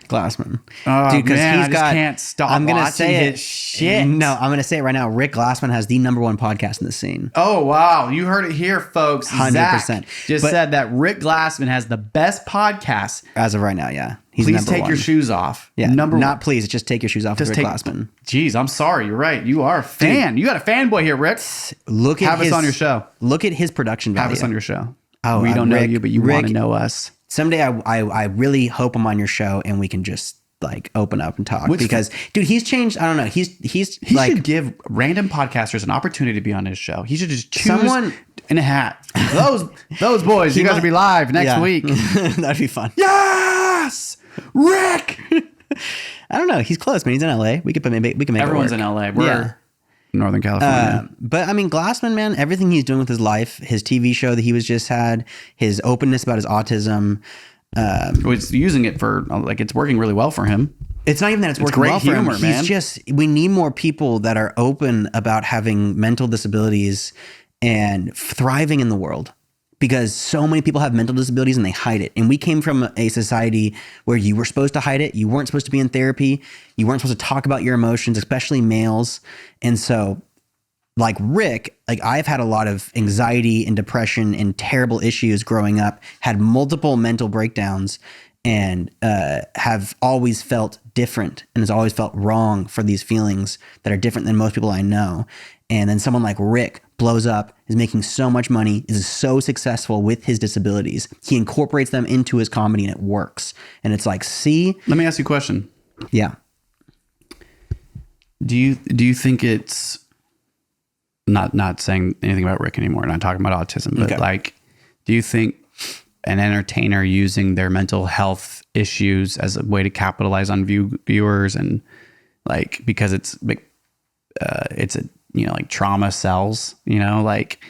Glassman. Oh, dude, because I just can't stop. I'm gonna watching say his it. shit. No, I'm gonna say it right now. Rick Glassman has the #1 podcast in the scene. Oh wow, you heard it here, folks. 100%. Zach just said that Rick Glassman has the best podcast As of right now, yeah. He's Please #1. take your shoes off. Yeah, Number not one. please. Just take your shoes off. Just Rick Glassman. Jeez, I'm sorry. You're right. You are a fan. You got a fanboy here, Rick. Look at Have us on your show. Look at his production value. Have us on your show. Oh, we don't know Rick- you, but you Rick- want to know us. Someday, I really hope I'm on your show and we can just like open up and talk because, dude, he's changed. I don't know. He like should give random podcasters an opportunity to be on his show. He should just choose Someone- in a hat. Those boys, you guys will be live next week. That'd be fun. Yes, Rick. I don't know. He's close, man. He's in LA. We can make Everyone's it work. in LA. We're Northern California. But I mean, Glassman, man, everything he's doing with his life, his TV show that he was just had, his openness about his autism. He's using it for like it's working really well for him. It's not even that it's working great well for humor, him. man. He's just, we need more people that are open about having mental disabilities and thriving in the world, because so many people have mental disabilities and they hide it. And we came from a society where you were supposed to hide it. You weren't supposed to be in therapy. You weren't supposed to talk about your emotions, especially males. And so like Rick, like I've had a lot of anxiety and depression and terrible issues growing up, had multiple mental breakdowns. and have always felt different and has always felt wrong for these feelings that are different than most people I know. And then someone like Rick blows up, is making so much money, is so successful with his disabilities. He incorporates them into his comedy and it works. And it's like, see? Let me ask you a question. Yeah. Do you think it's not saying anything about Rick anymore, not talking about autism, but like, do you think an entertainer using their mental health issues as a way to capitalize on viewers and like, because it's a, like trauma sells, like,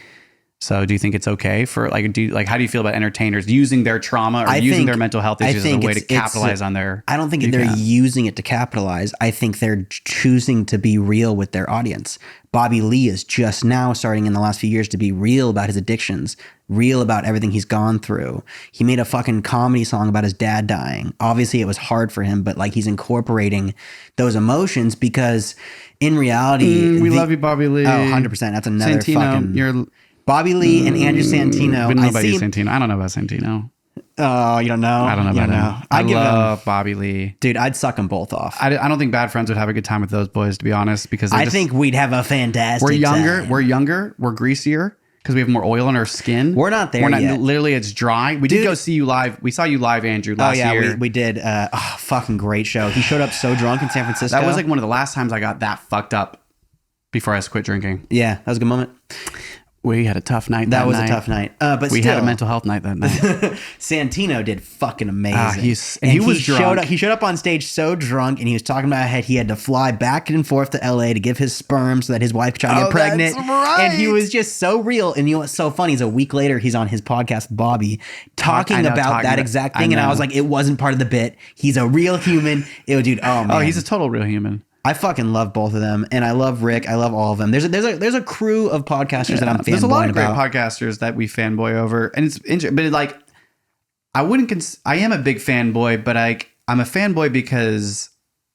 so do you think it's okay for like, how do you feel about entertainers using their trauma or using their mental health issues as a way to capitalize on their, I don't think they're using it to capitalize. I think they're choosing to be real with their audience. Bobby Lee is just now starting in the last few years to be real about his addictions, real about everything he's gone through. He made a fucking comedy song about his dad dying. Obviously it was hard for him, but like he's incorporating those emotions because in reality, we love you, Bobby Lee. Oh, 100%. That's another Santino, fucking BobbyLee and Andrew Santino. I don't know about you, Santino. I don't know about Santino. Oh, you don't know? I don't know about him. I love Bobby Lee. Dude, I'd suck them both off. I don't think Bad Friends would have a good time with those boys, to be honest, because I think we'd have a fantastic time. We're younger. We're greasier because we have more oil on our skin. We're not there yet. Literally, it's dry. We did go see you live. We saw you live, Andrew, last year. We did. Fucking great show. He showed up so drunk in San Francisco. That was like one of the last times I got that fucked up before I quit drinking. Yeah, that was a good moment. We had a tough night. That was a tough night. But we had a mental health night that night. Santino did fucking amazing. He was drunk. He showed up on stage so drunk, and he was talking about how he had to fly back and forth to LA to give his sperm so that his wife could try to get pregnant. That's right. And he was just so real. And you know what's so funny is a week later, he's on his podcast, Bobby, talking about that exact thing. And I was like, it wasn't part of the bit. He's a real human. Dude, oh man. Oh, he's a total real human. I fucking love both of them, and I love Rick. I love all of them. There's a crew of podcasters that I'm fanboying about. There's a lot of great podcasters that we fanboy over, and it's interesting. But like, I am a big fanboy, but I'm a fanboy because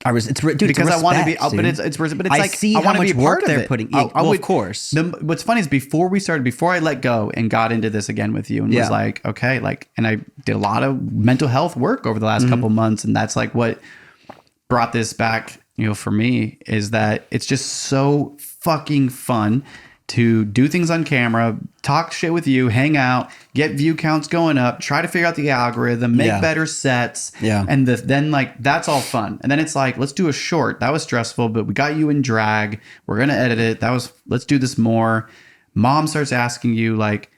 I want to be. But it's like see I want to be a part work they're putting. Of course. What's funny is before I let go and got into this again with you, and was like, okay, like, and I did a lot of mental health work over the last couple months, and that's like what brought this back. For me, is that it's just so fucking fun to do things on camera, talk shit with you, hang out, get view counts going up, try to figure out the algorithm, make better sets. Yeah. And then like, that's all fun. And then it's like, let's do a short. That was stressful, but we got you in drag. We're going to edit it. Let's do this more. Mom starts asking you like,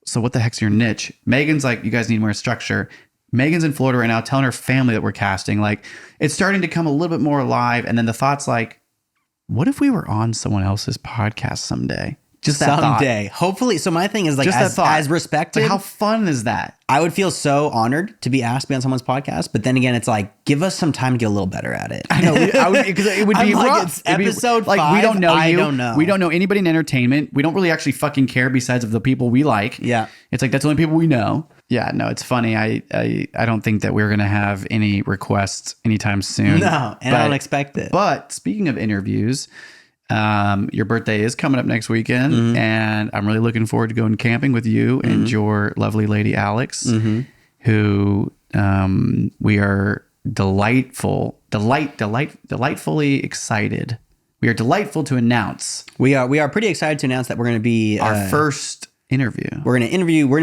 so what the heck's your niche? Megan's like, you guys need more structure. Megan's in Florida right now telling her family that we're casting. Like, it's starting to come a little bit more alive. And then the thought's like, what if we were on someone else's podcast someday? Just that someday. Thought. Hopefully. So my thing is like, just as respected. Like, how fun is that? I would feel so honored to be asked to be on someone's podcast. But then again, it's like, give us some time to get a little better at it. I know. Because it would be rough. Like, it's episode 5. We don't know you. I don't know. We don't know anybody in entertainment. We don't really actually fucking care besides of the people we like. Yeah. It's like, that's the only people we know. Yeah, no, it's funny. I don't think that we're going to have any requests anytime soon. No, and I don't expect it. But speaking of interviews, your birthday is coming up next weekend, and I'm really looking forward to going camping with you and your lovely lady, Alex, who we are delightfully excited. We are delightful to announce. We are pretty excited to announce that we're going to be our first interview. We're going to interview. We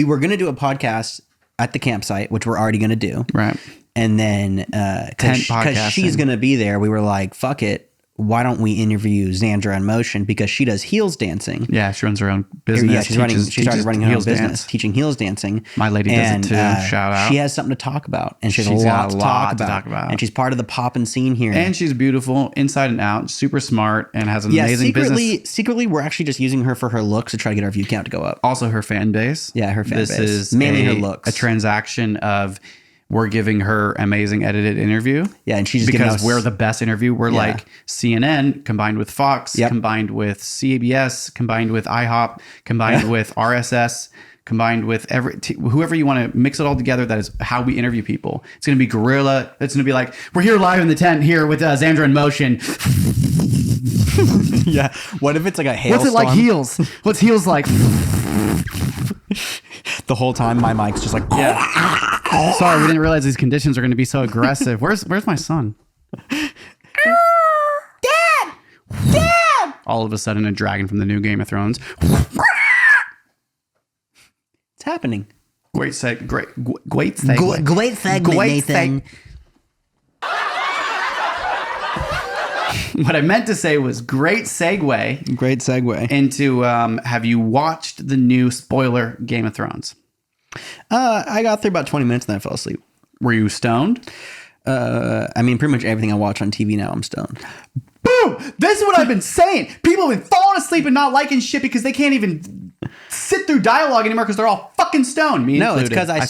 were going to do a podcast at the campsite, which we're already going to do. Right. And then because she's going to be there, we were like, fuck it. Why don't we interview Xandra in Motion, because she does heels dancing. Yeah, she runs her own business. Yeah, she started running her own business, teaching heels dancing. My lady does it too. Shout out. She has something to talk about, and she's a lot to talk about. And she's part of the poppin' scene here. And she's beautiful inside and out, super smart, and has an amazing business. Secretly, we're actually just using her for her looks to try to get our view count to go up. Also, her fan base. Yeah, her fan base. This is mainly her looks. A transaction of we're giving her amazing edited interview. Yeah, and she's because we're the best interview. We're like CNN combined with Fox, combined with CBS, combined with IHOP, combined with RSS, combined with whoever you want to mix it all together. That is how we interview people. It's going to be guerrilla. It's going to be like, we're here live in the tent here with Xandra in Motion. Yeah. What if it's like a hailstorm? What's it like heels? What's heels like? The whole time my mic's just like, Sorry, we didn't realize these conditions are going to be so aggressive. Where's my son? Dad! All of a sudden, a dragon from the new Game of Thrones. It's happening. Great segue, Great segment, Nathan. What I meant to say was great segue. Great segue. Into have you watched the new spoiler Game of Thrones? I got through about 20 minutes and then I fell asleep. Were you stoned? I mean, pretty much everything I watch on TV now, I'm stoned. Boom! This is what I've been saying. People have been falling asleep and not liking shit because they can't even sit through dialogue anymore because they're all fucking stoned. Me included. It's because I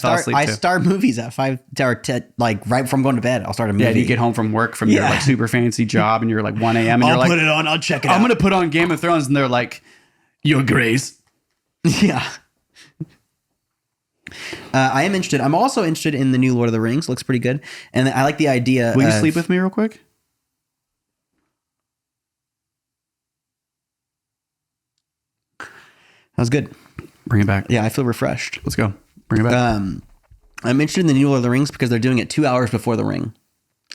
start movies at 5 or 10, like right before I'm going to bed. I'll start a movie. Yeah, you get home from work from your like super fancy job and you're like 1 a.m. and you're like, I'll put it on. I'll check it out. I'm going to put on Game of Thrones and they're like, Your Grace. Yeah. I am interested. I'm also interested in the new Lord of the Rings. Looks pretty good. And I like the idea. Will you sleep with me real quick? That was good. Bring it back. Yeah, I feel refreshed. Let's go. Bring it back. I'm interested in the new Lord of the Rings because they're doing it 2 hours before the ring.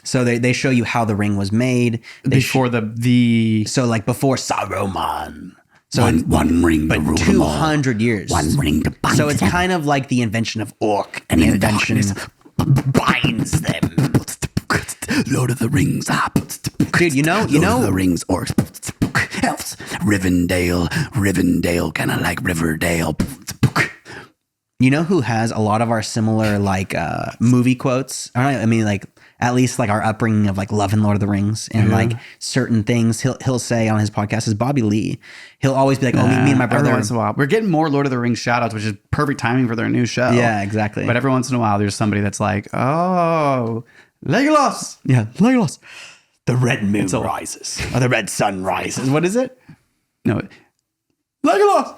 So they show you how the ring was made. Before the So like before Saruman. So one ring to rule them all. 200 years. One ring to bind So it's them. kind of like the invention of Orc and the invention binds them. Lord of the Rings. Dude, you know, Lord of the Rings. Orcs. Elves. Rivendale. Kind of like Riverdale. You know who has a lot of our similar like movie quotes? I mean, like at least like our upbringing of like loving Lord of the Rings and like certain things he'll say on his podcast is Bobby Lee. He'll always be like, "Oh, me and my brother." Every once in a while, we're getting more Lord of the Rings shout outs, which is perfect timing for their new show. Yeah, exactly. But every once in a while, there's somebody that's like, "Oh, Legolas." Yeah, Legolas. The red moon rises, or the red sun rises. What is it? No, Legolas.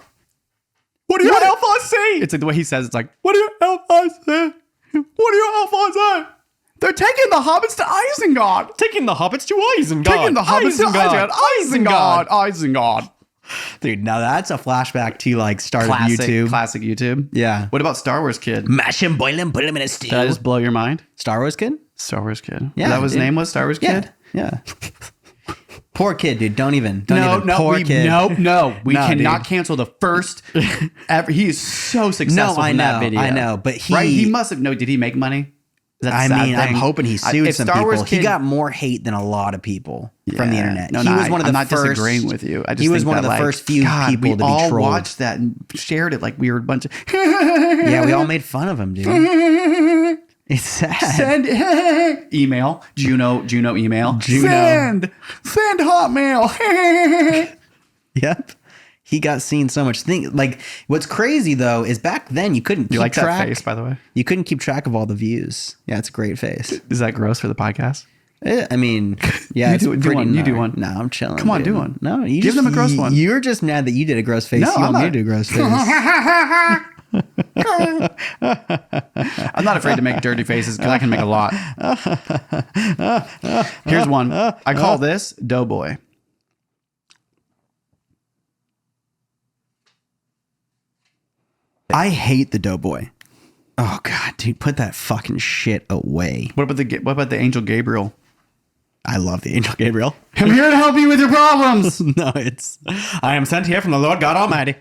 What do you help us see? It's like the way he says. It's like, what do you help us see? What do you help us see? They're taking the hobbits to Isengard. Taking the hobbits to Isengard. Taking the hobbits to Isengard. Isengard. Dude, now that's a flashback to like start of YouTube. Classic YouTube. Yeah. What about Star Wars Kid? Mash him, boil him, put him in a stew. Did I just blow your mind? Star Wars Kid? Star Wars Kid. Yeah, Is that what his dude. name was? Star Wars Kid? Yeah. Poor kid, dude. Don't even. No, Poor kid. No. We No, cannot dude. cancel the first ever. He is so successful in that video. I know, but he must have. No, did he make money? Is that the I sad mean, I'm thing? hoping he sued If some Star people. Wars Kid, He got more hate than a lot of people from the internet. No, he was one of the I'm not first, disagreeing with you. I just he was think one of that, the like, first few God, people we to be all trolled. watched that and shared it like we were a bunch of. Yeah, we all made fun of him, dude. It's sad. Send email. Juno email. Juno. Send hotmail. Yep. He got seen so much. Like what's crazy though is back then you couldn't keep You like track. that face, by the way? You couldn't keep track of all the views. Yeah, it's a great face. Is that gross for the podcast? I mean, yeah, You it's do pretty one. You do gnarly. one. No, I'm chilling. Come on, dude. do one. No, you Give just, them a gross one. You're just mad that you did a gross face. No, you want I'm me not. to do a gross face. I'm not afraid to make dirty faces because I can make a lot. Here's one. I call this Doughboy. I hate the Doughboy. Oh god, dude, put that fucking shit away. What about the Angel Gabriel? I love the Angel Gabriel. I'm here to help you with your problems. No, it's I am sent here from the Lord God Almighty.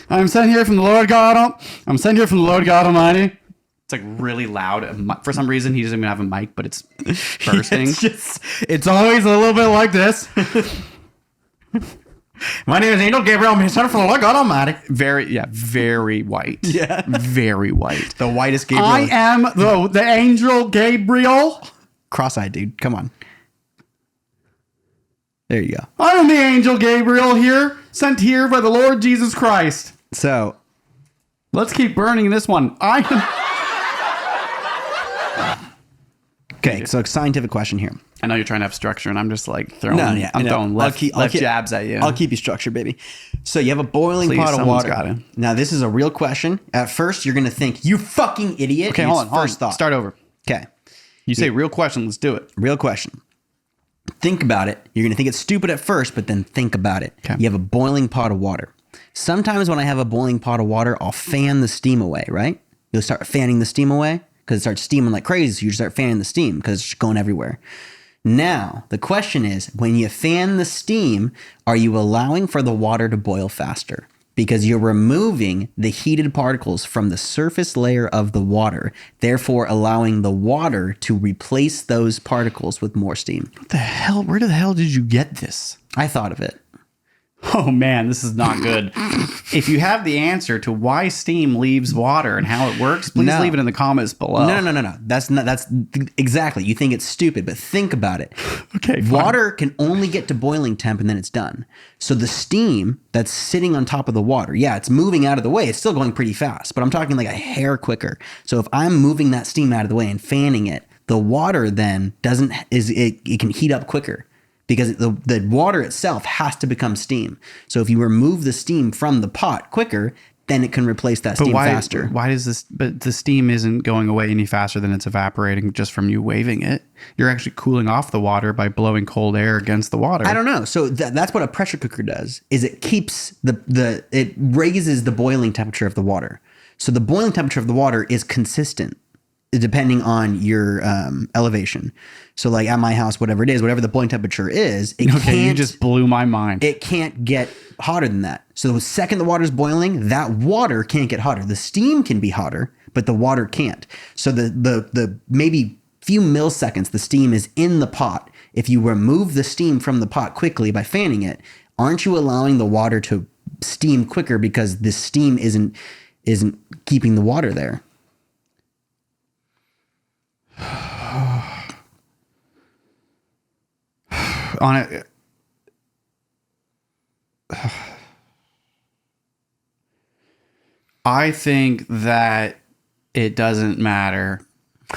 I'm sent here from the Lord God. I'm sent here from the Lord God Almighty. It's like really loud. For some reason, he doesn't even have a mic, but it's bursting. It's always a little bit like this. My name is Angel Gabriel. I'm sent from the Lord God Almighty. Very white. Yeah. Very white. The whitest Gabriel. I am the Angel Gabriel. Cross-eyed, dude. Come on. There you go. I am the Angel Gabriel here, sent here by the Lord Jesus Christ. So, Let's keep burning this one. okay, so scientific question here. I know you're trying to have structure, and I'm just like throwing. I I'm know. throwing left I'll keep- jabs at you. I'll keep you structured, baby. So you have a boiling Please, pot of someone's water. gotta. Now this is a real question. At first, you're gonna think you fucking idiot. Okay, and hold it's on. First thought. Start over. Okay, You say real question. Let's do it. real question. Think about it. You're gonna think it's stupid at first, but then think about it. Okay. You have a boiling pot of water. Sometimes when I have a boiling pot of water, I'll fan the steam away. Right? You'll start fanning the steam away because it starts steaming like crazy. So you start fanning the steam because it's going everywhere. Now, the question is, when you fan the steam, are you allowing for the water to boil faster? Because you're removing the heated particles from the surface layer of the water, therefore allowing the water to replace those particles with more steam. What the hell? Where the hell did you get this? I thought of it. Oh man, this is not good. If you have the answer to why steam leaves water and how it works, please leave it in the comments below. No. That's exactly. You think it's stupid, but think about it. Okay. Fine. Water can only get to boiling temp and then it's done. So the steam that's sitting on top of the water, yeah, it's moving out of the way. It's still going pretty fast, but I'm talking like a hair quicker. So if I'm moving that steam out of the way and fanning it, the water then it can heat up quicker. Because the water itself has to become steam. So if you remove the steam from the pot quicker, then it can replace that steam faster. Why does this? But the steam isn't going away any faster than it's evaporating just from you waving it. You're actually cooling off the water by blowing cold air against the water. I don't know. So that's what a pressure cooker does. Is it keeps it raises the boiling temperature of the water. So the boiling temperature of the water is consistent depending on your elevation. So like at my house, whatever it is, whatever the boiling temperature is, you just blew my mind. It can't get hotter than that. So the second the water's boiling, that water can't get hotter. The steam can be hotter, but the water can't. So the maybe few milliseconds the steam is in the pot. If you remove the steam from the pot quickly by fanning it, aren't you allowing the water to steam quicker because the steam isn't keeping the water there? On it, I think that it doesn't matter.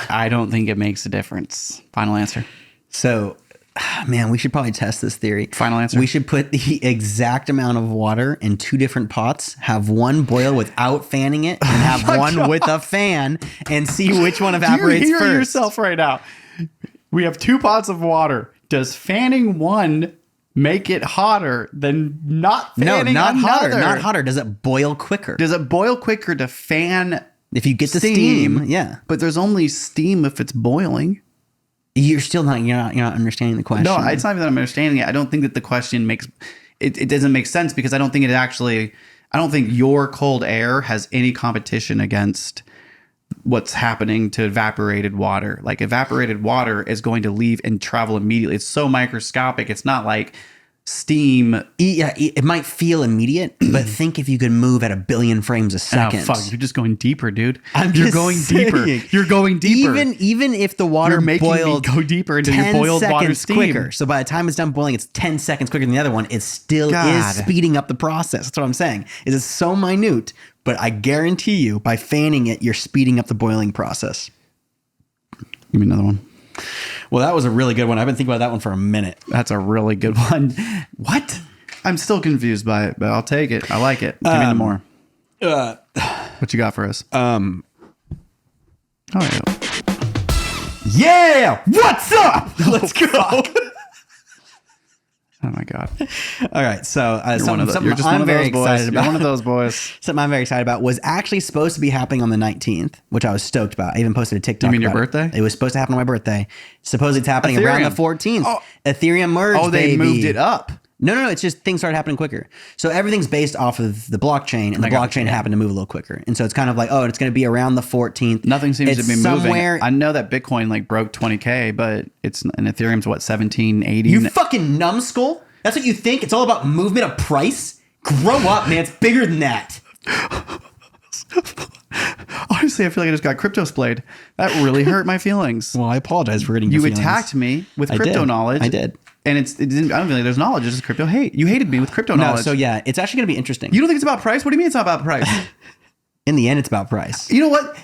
I don't think it makes a difference. Final answer. So, man, we should probably test this theory. Final answer. We should put the exact amount of water in two different pots, have one boil without fanning it, and have one with a fan, and see which one evaporates you hear first. yourself right now. We have 2 pots of water. Does fanning one make it hotter than not fanning not another? hotter. Not hotter. Does it boil quicker? Does it boil quicker to fan? If you get the steam, yeah. But there's only steam if it's boiling. You're not understanding the question. No, it's not even that I'm understanding it. I don't think that the question makes it doesn't make sense because I don't think your cold air has any competition against what's happening to evaporated water. Like evaporated water is going to leave and travel immediately. It's so microscopic. It's not like steam. Yeah, it might feel immediate, but think if you could move at 1 billion frames a second. Oh, fuck, you're just going deeper, dude. You're going saying. deeper. You're going deeper. Even if the water You're making boiled me go deeper into 10 your boiled water seconds steam. quicker. So by the time it's done boiling, it's 10 seconds quicker than the other one. It still is speeding up the process. That's what I'm saying. It's so minute, but I guarantee you, by fanning it, you're speeding up the boiling process. Give me another one. Well, that was a really good one. I've been thinking about that one for a minute. That's a really good one. What? I'm still confused by it, but I'll take it. I like it. Give me more. What you got for us? Oh, Yeah! What's up? Let's go. Oh my God. All right. So You're just one of those boys. You're one of those boys. Something I'm very excited about was actually supposed to be happening on the 19th, which I was stoked about. I even posted a TikTok. You mean your about birthday? It was supposed to happen on my birthday. Supposedly it's happening around the 14th. Oh. Ethereum merged, Oh, they baby. moved it up. No. It's just things started happening quicker. So everything's based off of the blockchain, and the blockchain happened to move a little quicker. And so it's kind of like, it's going to be around the 14th. Nothing seems to be somewhere. moving. I know that Bitcoin broke 20K, but and Ethereum's what, 1780? You fucking numbskull. That's what you think? It's all about movement of price? Grow up, man. It's bigger than that. Honestly, I feel like I just got crypto splayed. That really hurt my feelings. Well, I apologize for hurting your You feelings. attacked me with crypto knowledge. I did. And I don't feel like there's knowledge. It's just crypto hate. You hated me with crypto knowledge. So yeah, it's actually going to be interesting. You don't think it's about price? What do you mean it's not about price? In the end, it's about price. You know what?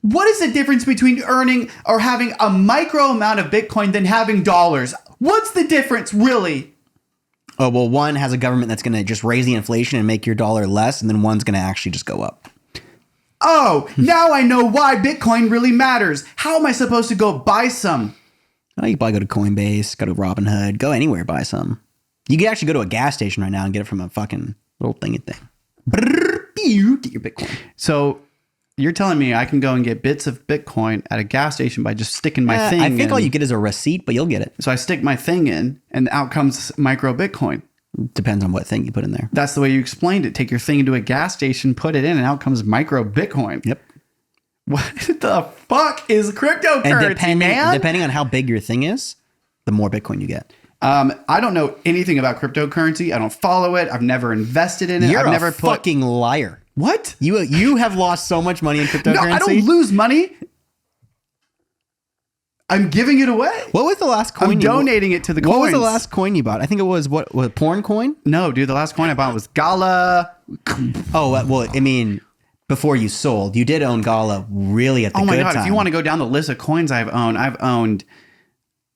What is the difference between earning or having a micro amount of Bitcoin than having dollars? What's the difference, really? Oh, well, one has a government that's going to just raise the inflation and make your dollar less, and then one's going to actually just go up. Oh, now I know why Bitcoin really matters. How am I supposed to go buy some? Oh, you can probably go to Coinbase, go to Robinhood, go anywhere, buy some. You can actually go to a gas station right now and get it from a fucking little thingy thing. Get your Bitcoin. So You're telling me I can go and get bits of Bitcoin at a gas station by just sticking my thing I think in. all you get is a receipt, but you'll get it. So I stick my thing in, and out comes micro Bitcoin. Depends on what thing you put in there. That's the way you explained it. Take your thing into a gas station, put it in, and out comes micro Bitcoin. Yep. What the fuck is cryptocurrency, And man? depending on how big your thing is, the more Bitcoin you get. I don't know anything about cryptocurrency. I don't follow it. I've never invested in it. You're I've never a fucking liar. What? You have lost so much money in cryptocurrency. No, I don't lose money. I'm giving it away. What was the last coin? I'm donating it to the coins. What was the last coin you bought? I think it was what porn coin? No, dude. The last coin I bought was Gala. Oh, well, I mean, before you sold, you did own Gala really at the Oh my good god! time. If you want to go down the list of coins I've owned.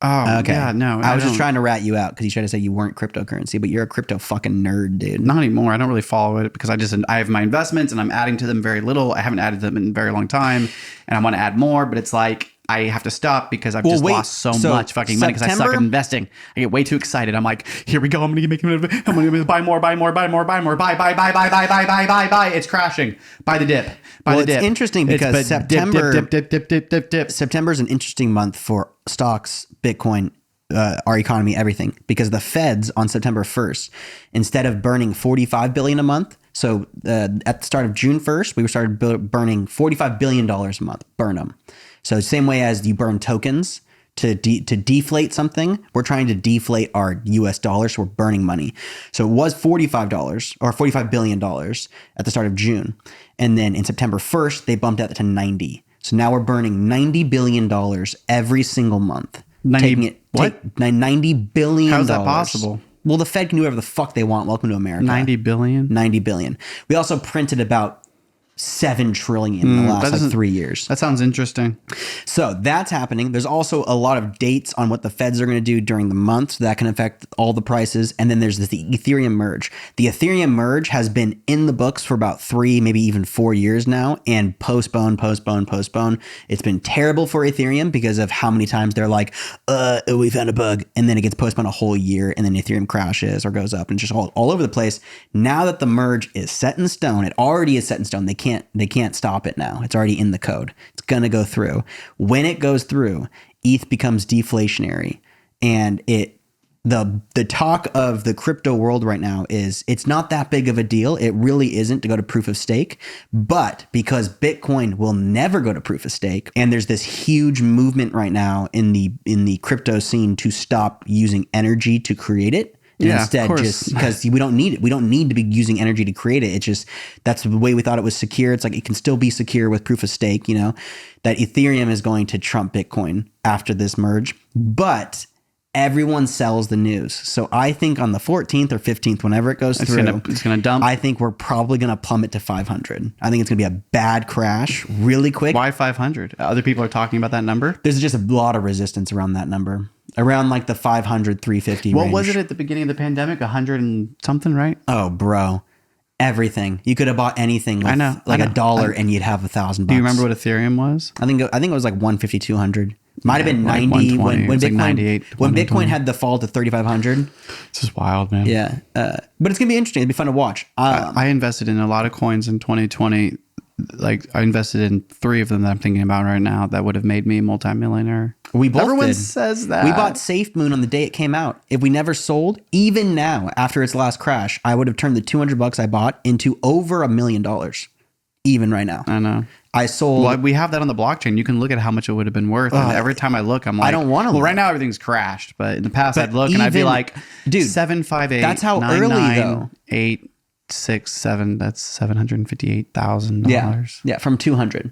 Oh, Okay. yeah, no. I was just don't. trying to rat you out because you tried to say you weren't cryptocurrency, but you're a crypto fucking nerd, dude. Not anymore. I don't really follow it because I have my investments and I'm adding to them very little. I haven't added them in a very long time, and I want to add more, but it's like I have to stop because I've just lost so much fucking money because I suck at investing. I get way too excited. I'm like, here we go. I'm gonna buy more, buy. It's crashing. Buy the dip. Buy the dip. It's interesting because September dip. September is an interesting month for stocks, Bitcoin, our economy, everything, because the feds on September 1st, instead of burning $45 billion a month, so at the start of June 1st, we started burning $45 billion a month. Burn them. So same way as you burn tokens to deflate something, we're trying to deflate our US dollar, so we're burning money. So it was $45 or $45 billion at the start of June. And then in September 1st, they bumped that to 90. So now we're burning $90 billion every single month. 90 what? $90 billion. How's that possible? Well, the Fed can do whatever the fuck they want. Welcome to America. 90 billion? 90 billion. We also printed about 7 trillion in the last 3 years. That sounds interesting. So that's happening. There's also a lot of dates on what the feds are going to do during the month. So that can affect all the prices. And then there's the Ethereum merge. The Ethereum merge has been in the books for about 3, maybe even 4 years now, and postponed. It's been terrible for Ethereum because of how many times they're like, we found a bug. And then it gets postponed a whole year, and then Ethereum crashes or goes up and just all over the place. Now that the merge is set in stone, it already is set in stone. They can't stop it now. It's already in the code. It's gonna go through. When it goes through, ETH becomes deflationary, and the talk of the crypto world right now is it's not that big of a deal. It really isn't to go to proof of stake, but because Bitcoin will never go to proof of stake, and there's this huge movement right now in the crypto scene to stop using energy to create it. And instead, just because we don't need it. We don't need to be using energy to create it. It's just, that's the way we thought it was secure. It's like it can still be secure with proof of stake, that Ethereum is going to trump Bitcoin after this merge. But everyone sells the news. So I think on the 14th or 15th, whenever it goes through, it's going to dump. I think we're probably going to plummet to 500. I think it's going to be a bad crash really quick. Why 500? Other people are talking about that number. There's just a lot of resistance around that number. Around like the 500, 350 What range. was it at the beginning of the pandemic? 100 and something, right? Oh, bro. Everything. You could have bought anything with $1 and you'd have $1,000. Do you remember what Ethereum was? I think it was like 150, 200. Might have been like 90 when it's Bitcoin, like 98, when Bitcoin had the fall to 3,500. It's just wild, man. Yeah. But it's going to be interesting. It'll be fun to watch. I invested in a lot of coins in 2020. Like I invested in 3 of them that I'm thinking about right now that would have made me a multimillionaire. We both Everyone did. says that. We bought SafeMoon on the day it came out. If we never sold, even now, after its last crash, I would have turned the $200 I bought into over $1 million. Even right now. I know. I sold. Well, we have that on the blockchain. You can look at how much it would have been worth. And every time I look, I'm like, I don't want to. Well, right now everything's crashed, but in the past I'd look and I'd be like, dude, 758. That's how 9, early 9, though. 8, 6, 7. That's $758,000. Yeah, from $200,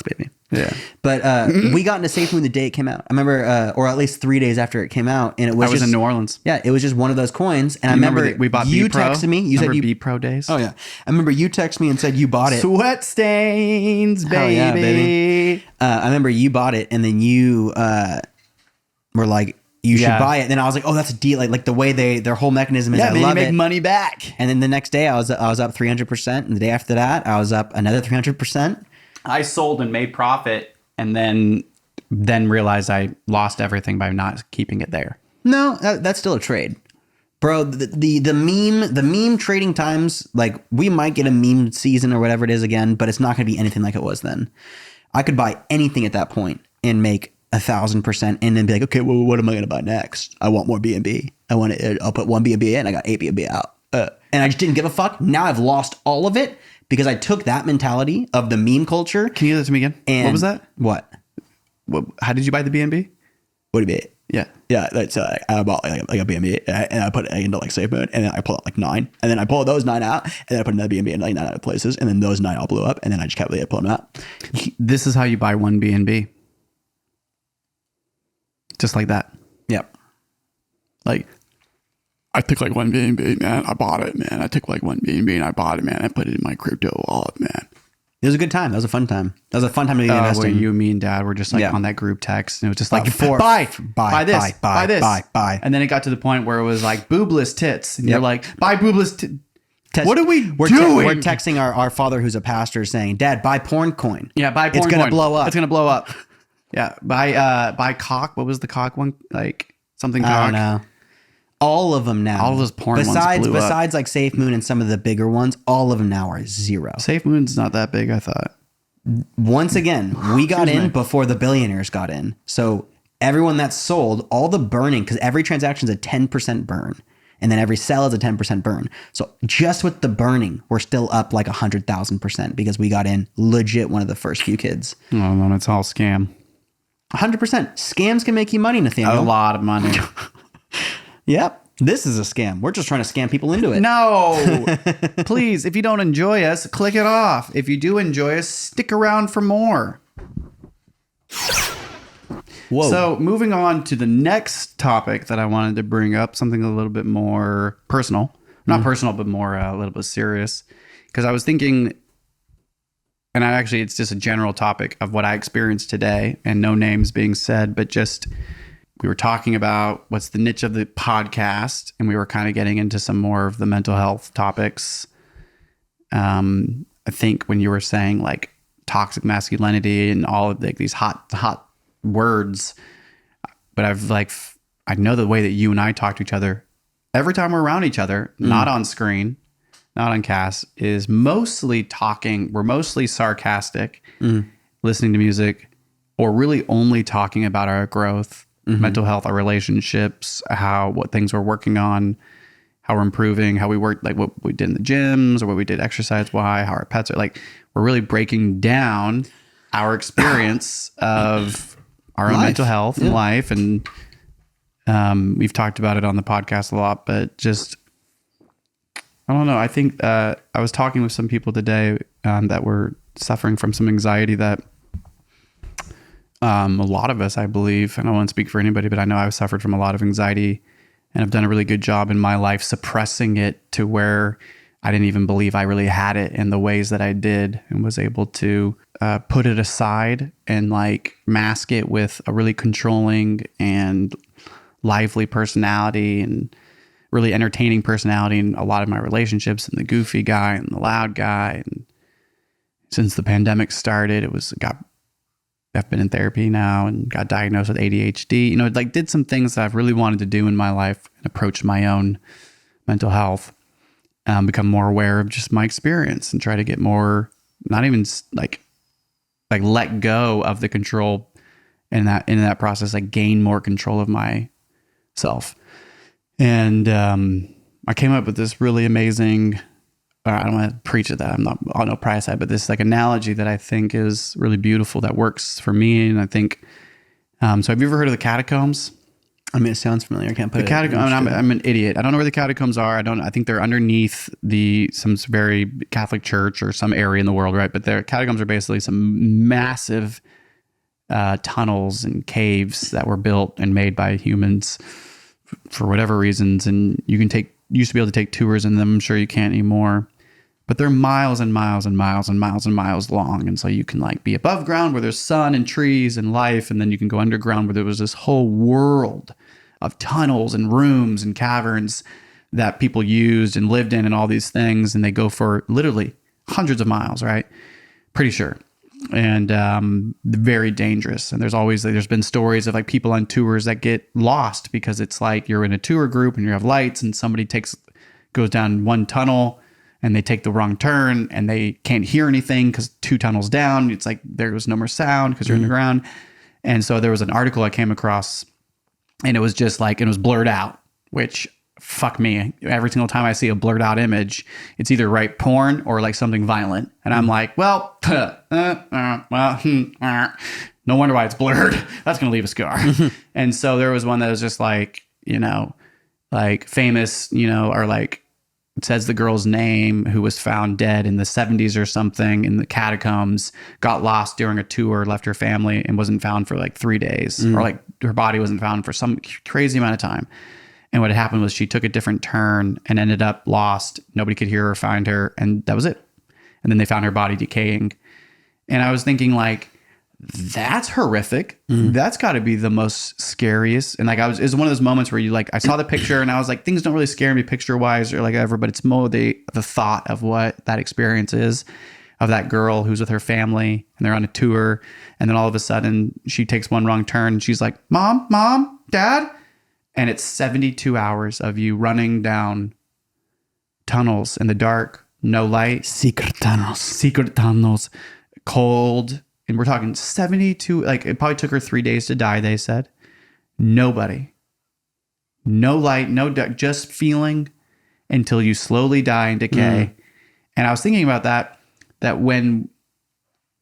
baby. Yeah. But we got into SafeMoon the day it came out. I remember, or at least 3 days after it came out, and it was. I was in New Orleans. Yeah, it was just one of those coins, and I remember we bought you B-Pro. texted me. You said you B-Pro days. Oh yeah, I remember you texted me and said you bought it. Sweat stains, baby. Hell yeah, baby. I remember you bought it, and then you were like, you should buy it. And then I was like, oh, that's a deal. Like the way their whole mechanism is. Yeah, I man, love you make it. money back. And then the next day, I was up 300%, and the day after that, I was up another 300%. I sold and made profit, and then realized I lost everything by not keeping it there. No, that's still a trade. Bro, the meme trading times, like we might get a meme season or whatever it is again, but it's not going to be anything like it was then. I could buy anything at that point and make 1,000% and then be like, okay, well, what am I going to buy next? I want more B&B. I'll put one B&B in. I got 8 B&B out. And I just didn't give a fuck. Now I've lost all of it because I took that mentality of the meme culture. Can you do that to me again? And what was that? What? How did you buy the B&B? What do you mean? Yeah. Yeah, that's I bought like a B&B and I put it into like Safe Moon and then I pulled out like 9 and then I pulled those 9 out and then I put another B&B in like 9 other places and then those 9 all blew up and then I just kept pulling them out. This is how you buy one B&B. Just like that. Yep. Like, I took like one B&B, man. I bought it, man. I took like one B&B and I bought it, man. I put it in my crypto wallet, man. It was a good time. That was a fun time. That was a fun time to be Where investing. you, me, and Dad were just like Yeah. on that group text, and it was just like, buy this, buy this. and then it got to the point where it was like boobless tits, and you're like, buy boobless tits. What are we We're doing? we're texting our father, who's a pastor, saying, "Dad, buy porn coin. Yeah, buy porn. It's gonna coin. blow up. It's gonna blow up. Yeah, buy cock. What was the cock one? Like something cock. I don't know. All of them now. All of those porn ones besides blew up. besides like Safe Moon and some of the bigger ones, all of them now are 0. Safe Moon's not that big, I thought. Once again, we got in before the billionaires got in. So everyone that's sold, all the burning, because every transaction is a 10% burn. And then every sell is a 10% burn. So just with the burning, we're still up like 100,000% because we got in legit one of the first few kids. Oh no, it's all scam. 100%. Scams can make you money, Nathaniel. A lot of money. Yep. This is a scam. We're just trying to scam people into it. No, please, if you don't enjoy us, click it off. If you do enjoy us, stick around for more. Whoa. So moving on to the next topic that I wanted to bring up, something a little bit more personal, not personal, but more a little bit serious. Because I was thinking, and it's just a general topic of what I experienced today, and no names being said, but just we were talking about what's the niche of the podcast, and we were kind of getting into some more of the mental health topics. I think when you were saying like toxic masculinity and all of like these hot words, but I know the way that you and I talk to each other every time we're around each other, not on screen, not on cast, is mostly talking. We're mostly sarcastic, listening to music, or really only talking about our growth, mental health, our relationships, what things we're working on, how we're improving, how we work, like what we did in the gyms or what we did exercise wise, how our pets are like, we're really breaking down our experience of our own mental health and life. And we've talked about it on the podcast a lot, but just, I don't know. I think I was talking with some people today that were suffering from some anxiety that a lot of us, I believe, and I don't want to speak for anybody, but I know I've suffered from a lot of anxiety and I've done a really good job in my life suppressing it to where I didn't even believe I really had it in the ways that I did, and was able to put it aside and like mask it with a really controlling and lively personality and really entertaining personality in a lot of my relationships, and the goofy guy and the loud guy. And since the pandemic started, I've been in therapy now and got diagnosed with ADHD, like did some things that I've really wanted to do in my life and approach my own mental health, become more aware of just my experience and try to get more, not even like let go of the control in that process, like gain more control of myself. And I came up with this really amazing, I don't want to preach at that, I'm not on no price side, but this like analogy that I think is really beautiful that works for me. And I think, so have you ever heard of the Catacombs? I mean, it sounds familiar. I can't put the Catacombs. I'm an idiot. I don't know where the Catacombs are. I think they're underneath some very Catholic church or some area in the world, right? But their Catacombs are basically some massive tunnels and caves that were built and made by humans for whatever reasons. And used to be able to take tours in them. I'm sure you can't anymore. But they're miles and miles and miles and miles and miles long. And so you can like be above ground where there's sun and trees and life. And then you can go underground where there was this whole world of tunnels and rooms and caverns that people used and lived in and all these things. And they go for literally hundreds of miles, right? Pretty sure. and very dangerous. And there's been stories of like people on tours that get lost because it's like you're in a tour group and you have lights and somebody goes down one tunnel and they take the wrong turn and they can't hear anything because 2 tunnels down, it's like there was no more sound because you're underground. And so there was an article I came across and it was just like, it was blurred out, which fuck me. Every single time I see a blurred out image, it's either porn or like something violent. And I'm like, well, no wonder why it's blurred. That's going to leave a scar. And so there was one that was just like, like famous, or like, it says the girl's name who was found dead in the 70s or something in the catacombs, got lost during a tour, left her family and wasn't found for like 3 days, or like her body wasn't found for some crazy amount of time. And what had happened was she took a different turn and ended up lost. Nobody could hear her, find her, and that was it. And then they found her body decaying. And I was thinking like, that's horrific. That's got to be the most scariest. And like it was one of those moments where I saw the picture and I was like, things don't really scare me picture wise or like ever, but it's more the thought of what that experience is of that girl who's with her family and they're on a tour. And then all of a sudden she takes one wrong turn and she's like, mom, dad. And it's 72 hours of you running down tunnels in the dark, no light. Secret tunnels. Cold. And we're talking 72, like it probably took her 3 days to die, they said. Nobody. No light, no dark, just feeling until you slowly die and decay. And I was thinking about that when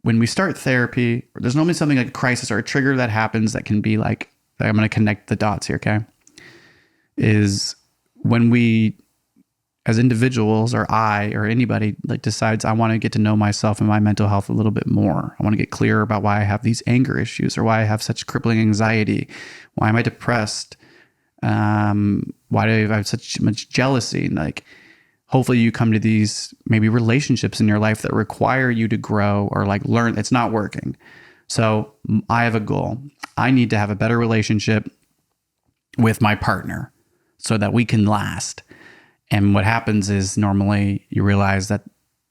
we start therapy, there's normally something like a crisis or a trigger that happens that can be like, I'm going to connect the dots here, okay? Is when we, as individuals or I or anybody like decides I want to get to know myself and my mental health a little bit more. I want to get clear about why I have these anger issues or why I have such crippling anxiety. Why am I depressed? Why do I have such much jealousy? And like, hopefully you come to these maybe relationships in your life that require you to grow or like learn it's not working. So I have a goal. I need to have a better relationship with my partner so that we can last. And what happens is normally you realize that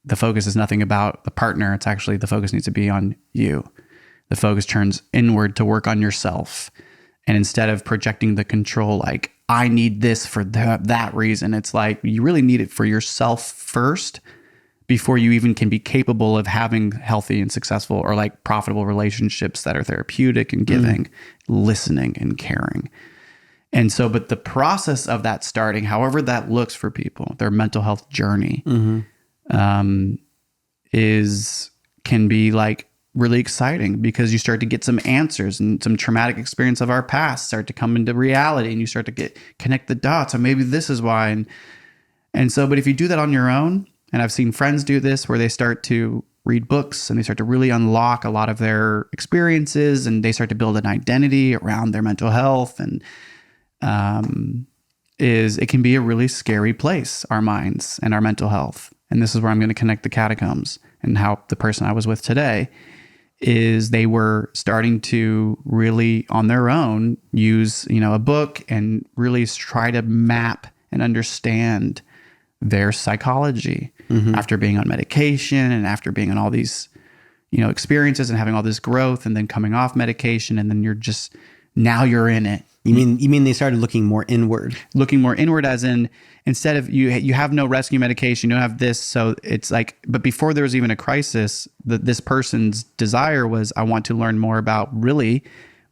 the focus is nothing about the partner. It's actually the focus needs to be on you. The focus turns inward to work on yourself. And instead of projecting the control, like, I need this for that reason, it's like you really need it for yourself first before you even can be capable of having healthy and successful or like profitable relationships that are therapeutic and giving, listening and caring. And so, but the process of that starting, however that looks for people, their mental health journey, can be like really exciting because you start to get some answers and some traumatic experience of our past start to come into reality and you start to connect the dots. And maybe this is why. And so, but if you do that on your own, and I've seen friends do this where they start to read books and they start to really unlock a lot of their experiences and they start to build an identity around their mental health and, it can be a really scary place, our minds and our mental health. And this is where I'm going to connect the catacombs and how the person I was with today is they were starting to really on their own use, a book and really try to map and understand their psychology after being on medication and after being on all these, experiences and having all this growth and then coming off medication. And then now you're in it. You mean they started looking more inward? Looking more inward as in, instead of you have no rescue medication, you don't have this. So it's like, but before there was even a crisis, this person's desire was, I want to learn more about really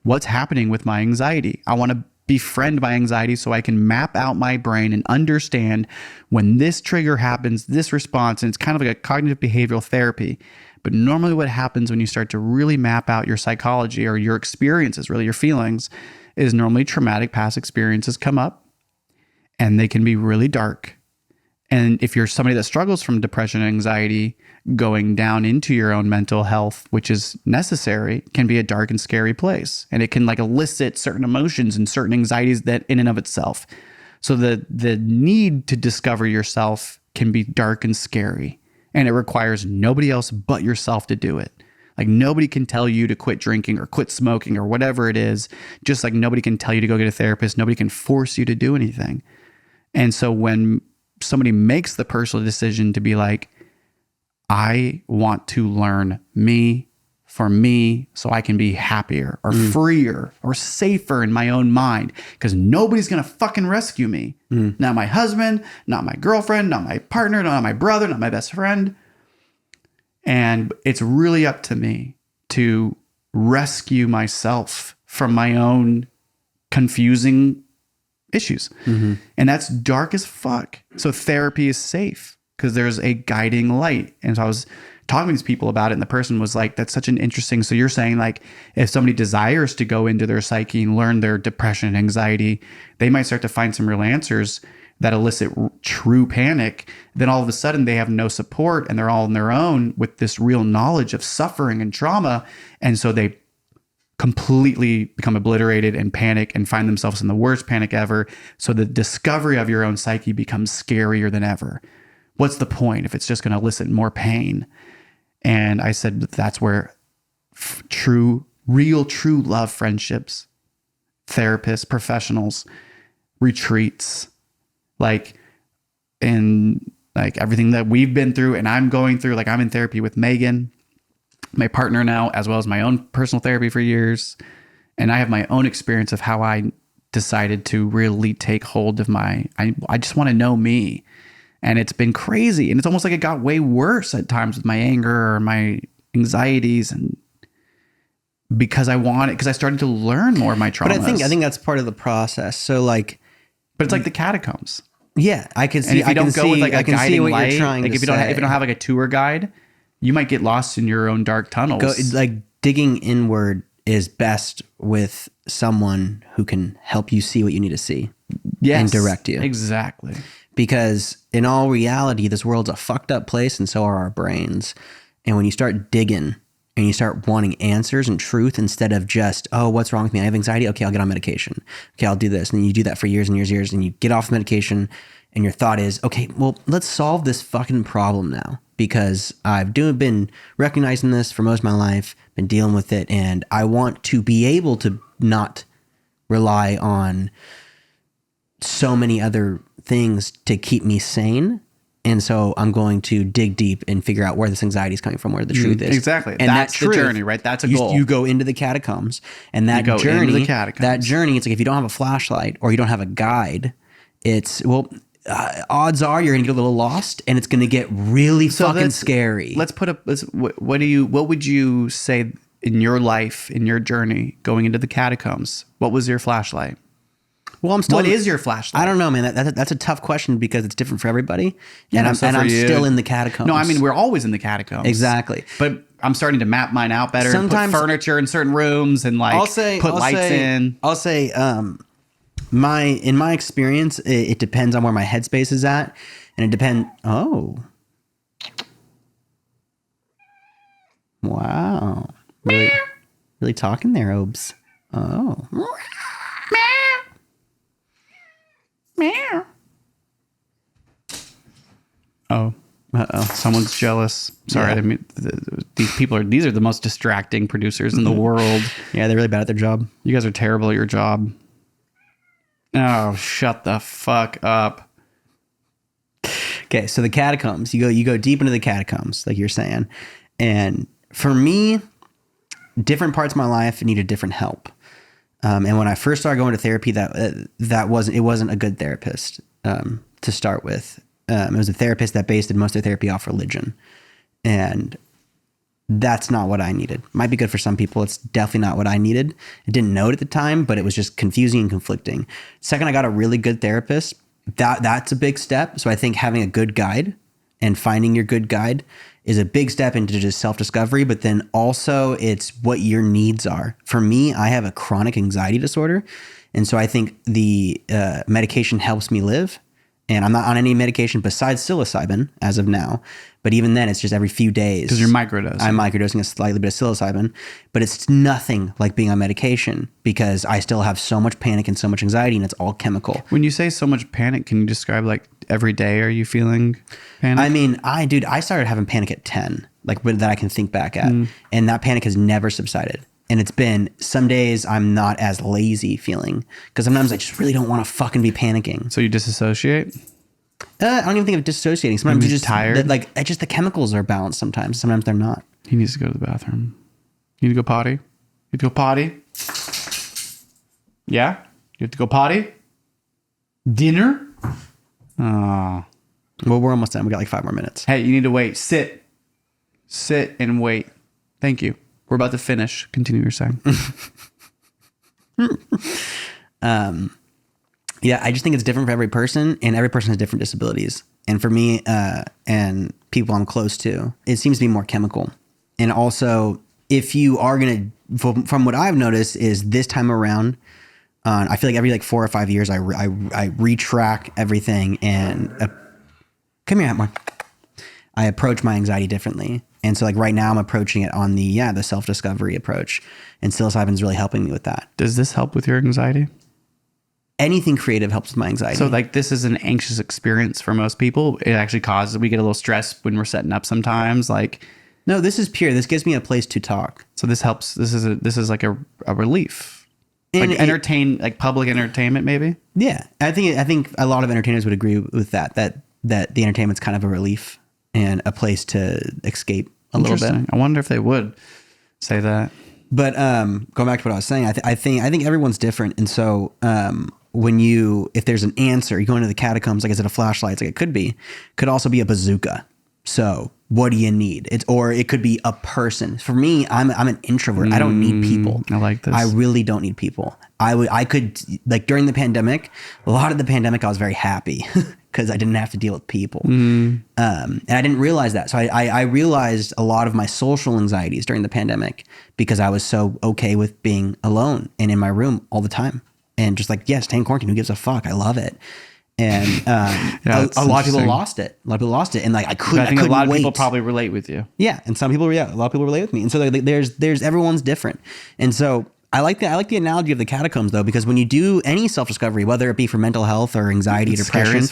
what's happening with my anxiety. I want to befriend my anxiety so I can map out my brain and understand when this trigger happens, this response, and it's kind of like a cognitive behavioral therapy. But normally what happens when you start to really map out your psychology or your experiences, really your feelings, is normally traumatic past experiences come up and they can be really dark. And if you're somebody that struggles from depression and anxiety, going down into your own mental health, which is necessary, can be a dark and scary place. And it can like elicit certain emotions and certain anxieties that in and of itself. So the need to discover yourself can be dark and scary. And it requires nobody else but yourself to do it. Like nobody can tell you to quit drinking or quit smoking or whatever it is. Just like nobody can tell you to go get a therapist. Nobody can force you to do anything. And so when somebody makes the personal decision to be like, I want to learn me for me so I can be happier or freer or safer in my own mind, because nobody's going to fucking rescue me. Not my husband, not my girlfriend, not my partner, not my brother, not my best friend. And it's really up to me to rescue myself from my own confusing issues. And that's dark as fuck. So therapy is safe because there's a guiding light. And so I was talking to these people about it, and the person was like, that's such an interesting. So you're saying, like, if somebody desires to go into their psyche and learn their depression and anxiety, they might start to find some real answers that elicit true panic. Then all of a sudden they have no support and they're all on their own with this real knowledge of suffering and trauma. And so they completely become obliterated and panic and find themselves in the worst panic ever. So the discovery of your own psyche becomes scarier than ever. What's the point if it's just going to elicit more pain? And I said, that's where true love friendships, therapists, professionals, retreats, like everything that we've been through and I'm going through, like I'm in therapy with Megan, my partner now, as well as my own personal therapy for years. And I have my own experience of how I decided to really take hold of I just want to know me. And it's been crazy. And it's almost like it got way worse at times with my anger or my anxieties. And because I started to learn more of my traumas. But I think that's part of the process. So like, but it's like the catacombs. Yeah, I can see. And if you don't go with like a guiding light, you're trying like to if you don't have like a tour guide, you might get lost in your own dark tunnels. Like digging inward is best with someone who can help you see what you need to see. Yes, and direct you. Exactly. Because in all reality, this world's a fucked up place, and so are our brains. And when you start digging and you start wanting answers and truth instead of just, oh, what's wrong with me? I have anxiety. Okay, I'll get on medication. Okay, I'll do this. And then you do that for years and years, and you get off medication, and your thought is, okay, well, let's solve this fucking problem now, because I've been recognizing this for most of my life, been dealing with it, and I want to be able to not rely on so many other things to keep me sane. And so I'm going to dig deep and figure out where this anxiety is coming from, where the truth is. Exactly. And that's the journey, right? That's a goal. You go into the catacombs, and that journey, it's like if you don't have a flashlight or you don't have a guide, odds are you're gonna get a little lost, and it's gonna get really fucking scary. What would you say in your life, in your journey going into the catacombs? What was your flashlight? Well, what is your flashlight? I don't know, man. That's a tough question because it's different for everybody. And I'm still in the catacombs. No, I mean, we're always in the catacombs. Exactly. But I'm starting to map mine out better. Sometimes put furniture in certain rooms and put lights in. I'll say, in my experience, it depends on where my headspace is at, and it depends. Oh, wow! Really talking there, Obes. Oh. Oh, someone's jealous. Sorry, I mean, these are the most distracting producers in the world. Yeah, they're really bad at their job. You guys are terrible at your job. Oh, shut the fuck up. Okay, so the catacombs. You go deep into the catacombs, like you're saying, and for me, different parts of my life needed different help. And when I first started going to therapy, it wasn't a good therapist to start with. It was a therapist that based most of their therapy off religion, and that's not what I needed. Might be good for some people. It's definitely not what I needed. I didn't know it at the time, but it was just confusing and conflicting. Second, I got a really good therapist. That's a big step. So I think having a good guide and finding your good guide is a big step into just self-discovery, but then also it's what your needs are. For me, I have a chronic anxiety disorder. And so I think the medication helps me live. And I'm not on any medication besides psilocybin as of now. But even then, it's just every few days. Because you're microdosing. I'm microdosing a slightly bit of psilocybin. But it's nothing like being on medication because I still have so much panic and so much anxiety, and it's all chemical. When you say so much panic, can you describe every day are you feeling panic? I mean, I started having panic at 10, that I can think back at. And that panic has never subsided. And it's been some days I'm not as lazy feeling because sometimes I just really don't want to fucking be panicking. So you disassociate? I don't even think of dissociating. Sometimes you're just tired. Just the chemicals are balanced sometimes. Sometimes they're not. He needs to go to the bathroom. You need to go potty? You have to go potty? Yeah? You have to go potty? Dinner? Oh. Well, we're almost done. We got like 5 more minutes. Hey, you need to wait. Sit and wait. Thank you. We're about to finish. Continue your saying. Yeah, I just think it's different for every person, and every person has different disabilities. And for me, and people I'm close to, it seems to be more chemical. And also, if you are going to, from what I've noticed is this time around, I feel like every like 4 or 5 years, I retrack everything and come here, Atmore. I approach my anxiety differently. And so like right now I'm approaching it on the self-discovery approach, and psilocybin's really helping me with that. Does this help with your anxiety? Anything creative helps with my anxiety. So like this is an anxious experience for most people. It actually causes, we get a little stressed when we're setting up sometimes. Like, no, this is pure. This gives me a place to talk. so this helps. This is like a relief. And Like like public entertainment maybe. Yeah, I think a lot of entertainers would agree with that the entertainment's kind of a relief and a place to escape a little bit. I wonder if they would say that. But going back to what I was saying, I think everyone's different, and so if there's an answer, you go into the catacombs. Like, is it a flashlight? It's like it could also be a bazooka. So what do you need? Or it could be a person. For me, I'm an introvert. I don't need people. I like this. I really don't need people. I could, like during the pandemic, a lot of the pandemic, I was very happy because I didn't have to deal with people. And I didn't realize that. So I realized a lot of my social anxieties during the pandemic because I was so okay with being alone and in my room all the time. And just like, yeah, stay in quarantine. Who gives a fuck? I love it. And a lot of people lost it. And like I think a lot of people probably relate with you. Yeah, and a lot of people relate with me. And so there's everyone's different. And so I like the analogy of the catacombs though, because when you do any self-discovery, whether it be for mental health or anxiety, depression,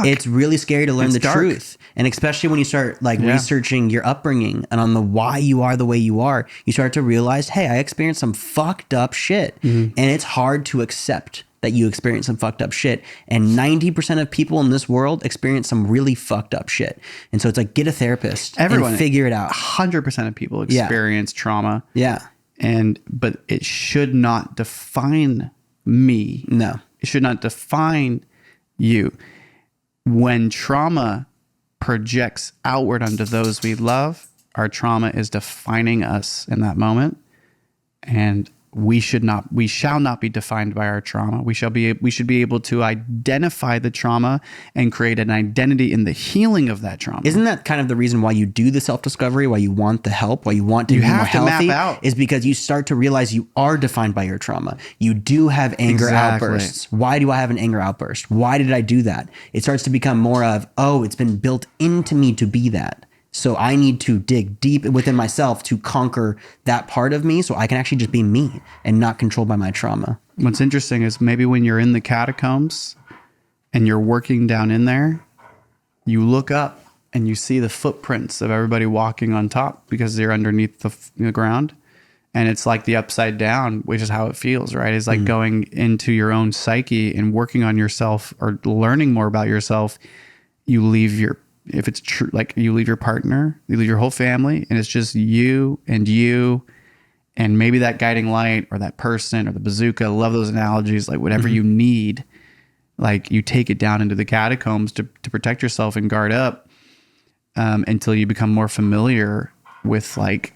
it's really scary to learn the truth. And especially when you start like researching your upbringing and on the why you are the way you are, you start to realize, hey, I experienced some fucked up shit. And it's hard to accept that you experience some fucked up shit. And 90% of people in this world experience some really fucked up shit. And so it's like, get a therapist and figure it out. 100% of people experience trauma. Yeah. But it should not define me. No. It should not define you. When trauma projects outward onto those we love, our trauma is defining us in that moment. And we shall not be defined by our trauma. We should be able to identify the trauma and create an identity in the healing of that trauma. Isn't that kind of the reason why you do the self-discovery, why you want the help, why you want to be more healthy? Is because you start to realize you are defined by your trauma. You do have anger outbursts. Why do I have an anger outburst? Why did I do that? It starts to become more of, oh, it's been built into me to be that. So I need to dig deep within myself to conquer that part of me so I can actually just be me and not controlled by my trauma. What's interesting is maybe when you're in the catacombs and you're working down in there, you look up and you see the footprints of everybody walking on top because they're underneath the ground. And it's like the upside down, which is how it feels, right? It's like going into your own psyche and working on yourself or learning more about yourself. You leave if it's true, like you leave your partner, you leave your whole family, and it's just you and maybe that guiding light or that person or the bazooka. I love those analogies, like whatever you need, like you take it down into the catacombs to protect yourself and guard up until you become more familiar with like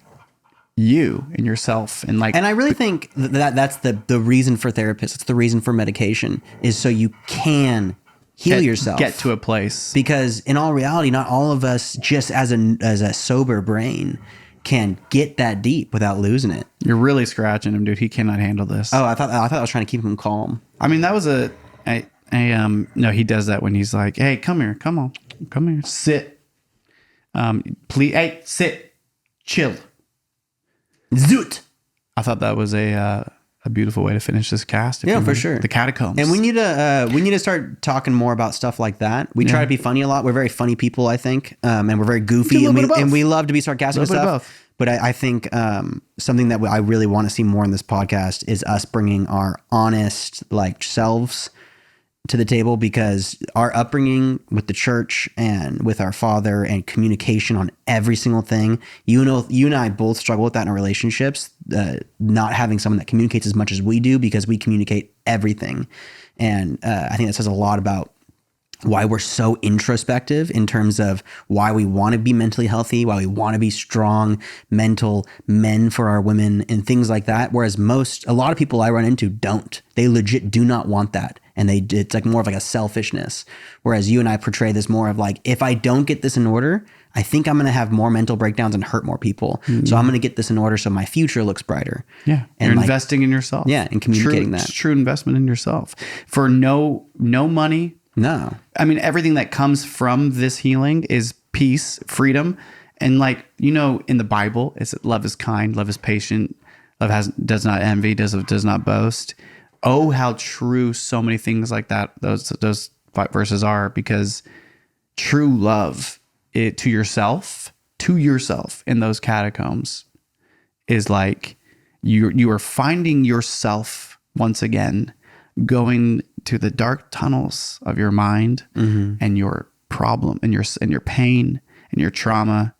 you and yourself. And I really think that's the reason for therapists. It's the reason for medication is so you can heal yourself. Get to a place. Because in all reality, not all of us, just as a sober brain, can get that deep without losing it. You're really scratching him, dude. He cannot handle this. Oh, I thought I was trying to keep him calm. I mean, that was no, he does that when he's like, hey, come here, come here, sit. Please, hey, sit, chill. Zoot. I thought that was a beautiful way to finish this cast. Yeah, for sure. The catacombs. And we need to start talking more about stuff like that. We try to be funny a lot. We're very funny people, I think, and we're very goofy, and we love to be sarcastic and stuff. But I think something that I really want to see more in this podcast is us bringing our honest like selves to the table because our upbringing with the church and with our father and communication on every single thing, you and I both struggle with that in our relationships, not having someone that communicates as much as we do because we communicate everything. And I think that says a lot about why we're so introspective in terms of why we want to be mentally healthy, why we want to be strong, mental men for our women and things like that. Whereas a lot of people I run into don't. They legit do not want that. And it's like more of like a selfishness. Whereas you and I portray this more of like, if I don't get this in order, I think I'm going to have more mental breakdowns and hurt more people. Mm-hmm. So I'm going to get this in order so my future looks brighter. Yeah. And you're investing in yourself. Yeah. And communicating that. True investment in yourself for no money. No. I mean, everything that comes from this healing is peace, freedom. And like, in the Bible, love is kind, love is patient, does not envy, does not boast. Oh, how true so many things like that, those verses are, because true love to yourself in those catacombs is like you are finding yourself once again, going to the dark tunnels of your mind and your problem and your pain and your trauma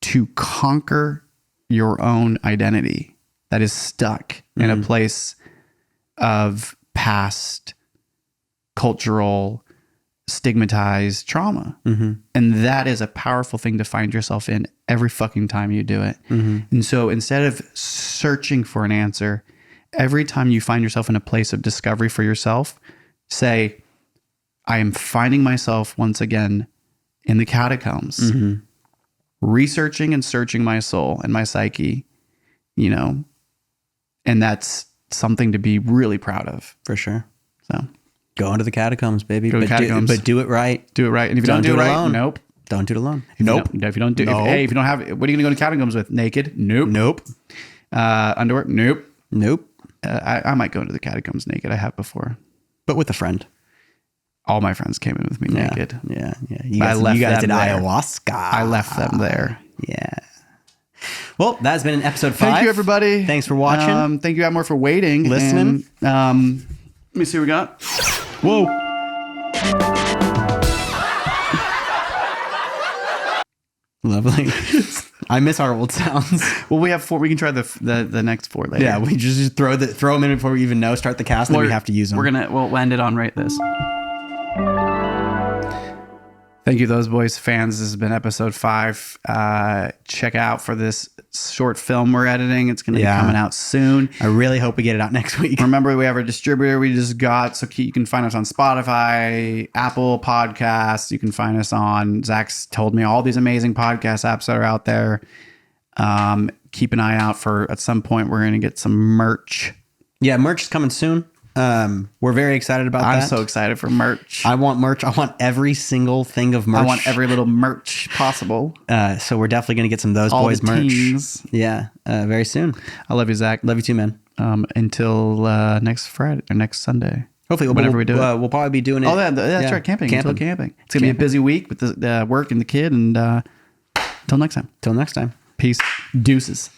to conquer your own identity that is stuck in a place of past cultural stigmatized trauma. And that is a powerful thing to find yourself in every fucking time you do it. And so instead of searching for an answer, every time you find yourself in a place of discovery for yourself, say, I am finding myself once again in the catacombs, researching and searching my soul and my psyche, and that's something to be really proud of. For sure. So go into the catacombs, baby. Go to the catacombs. But do it right. Do it right. And if you don't do it right, alone. nope. Don't do it alone. If you don't do, if you don't have, what are you going to go to catacombs with? Naked? Nope. Underwear? Nope. I might go into the catacombs naked. I have before. But with a friend. All my friends came in with me naked. Yeah. You guys did ayahuasca. I left them there. Yeah. Well, that's been an episode 5. Thank you, everybody. Thanks for watching. Thank you, Atmore, for waiting. Listening. And, let me see what we got. Whoa. Lovely. I miss our old sounds. Well, we have 4. We can try the next 4 later. Yeah, we just throw them in before we even know. Start the cast, and then we have to use them. We'll end it on right this. Thank you, Those Boys fans. This has been episode 5. Check out for this short film we're editing. It's going to be coming out soon. I really hope we get it out next week. Remember, we have a distributor we just got, so you can find us on Spotify, Apple Podcasts. You can find us on, Zach's told me all these amazing podcast apps that are out there. Keep an eye out for, at some point, we're going to get some merch. Yeah, merch is coming soon. We're very excited about that. I'm so excited for merch. I want merch. I want every single thing of merch. I want every little merch possible. So we're definitely going to get some Those All Boys the merch. Tings. Yeah, very soon. I love you, Zach. Love you too, man. Until next Friday or next Sunday. Hopefully, whenever we do it. We'll probably be doing it. Oh, that's right. Camping. Until camping. It's going to be a busy week with the work and the kid. And until next time. Till next time. Peace. Deuces.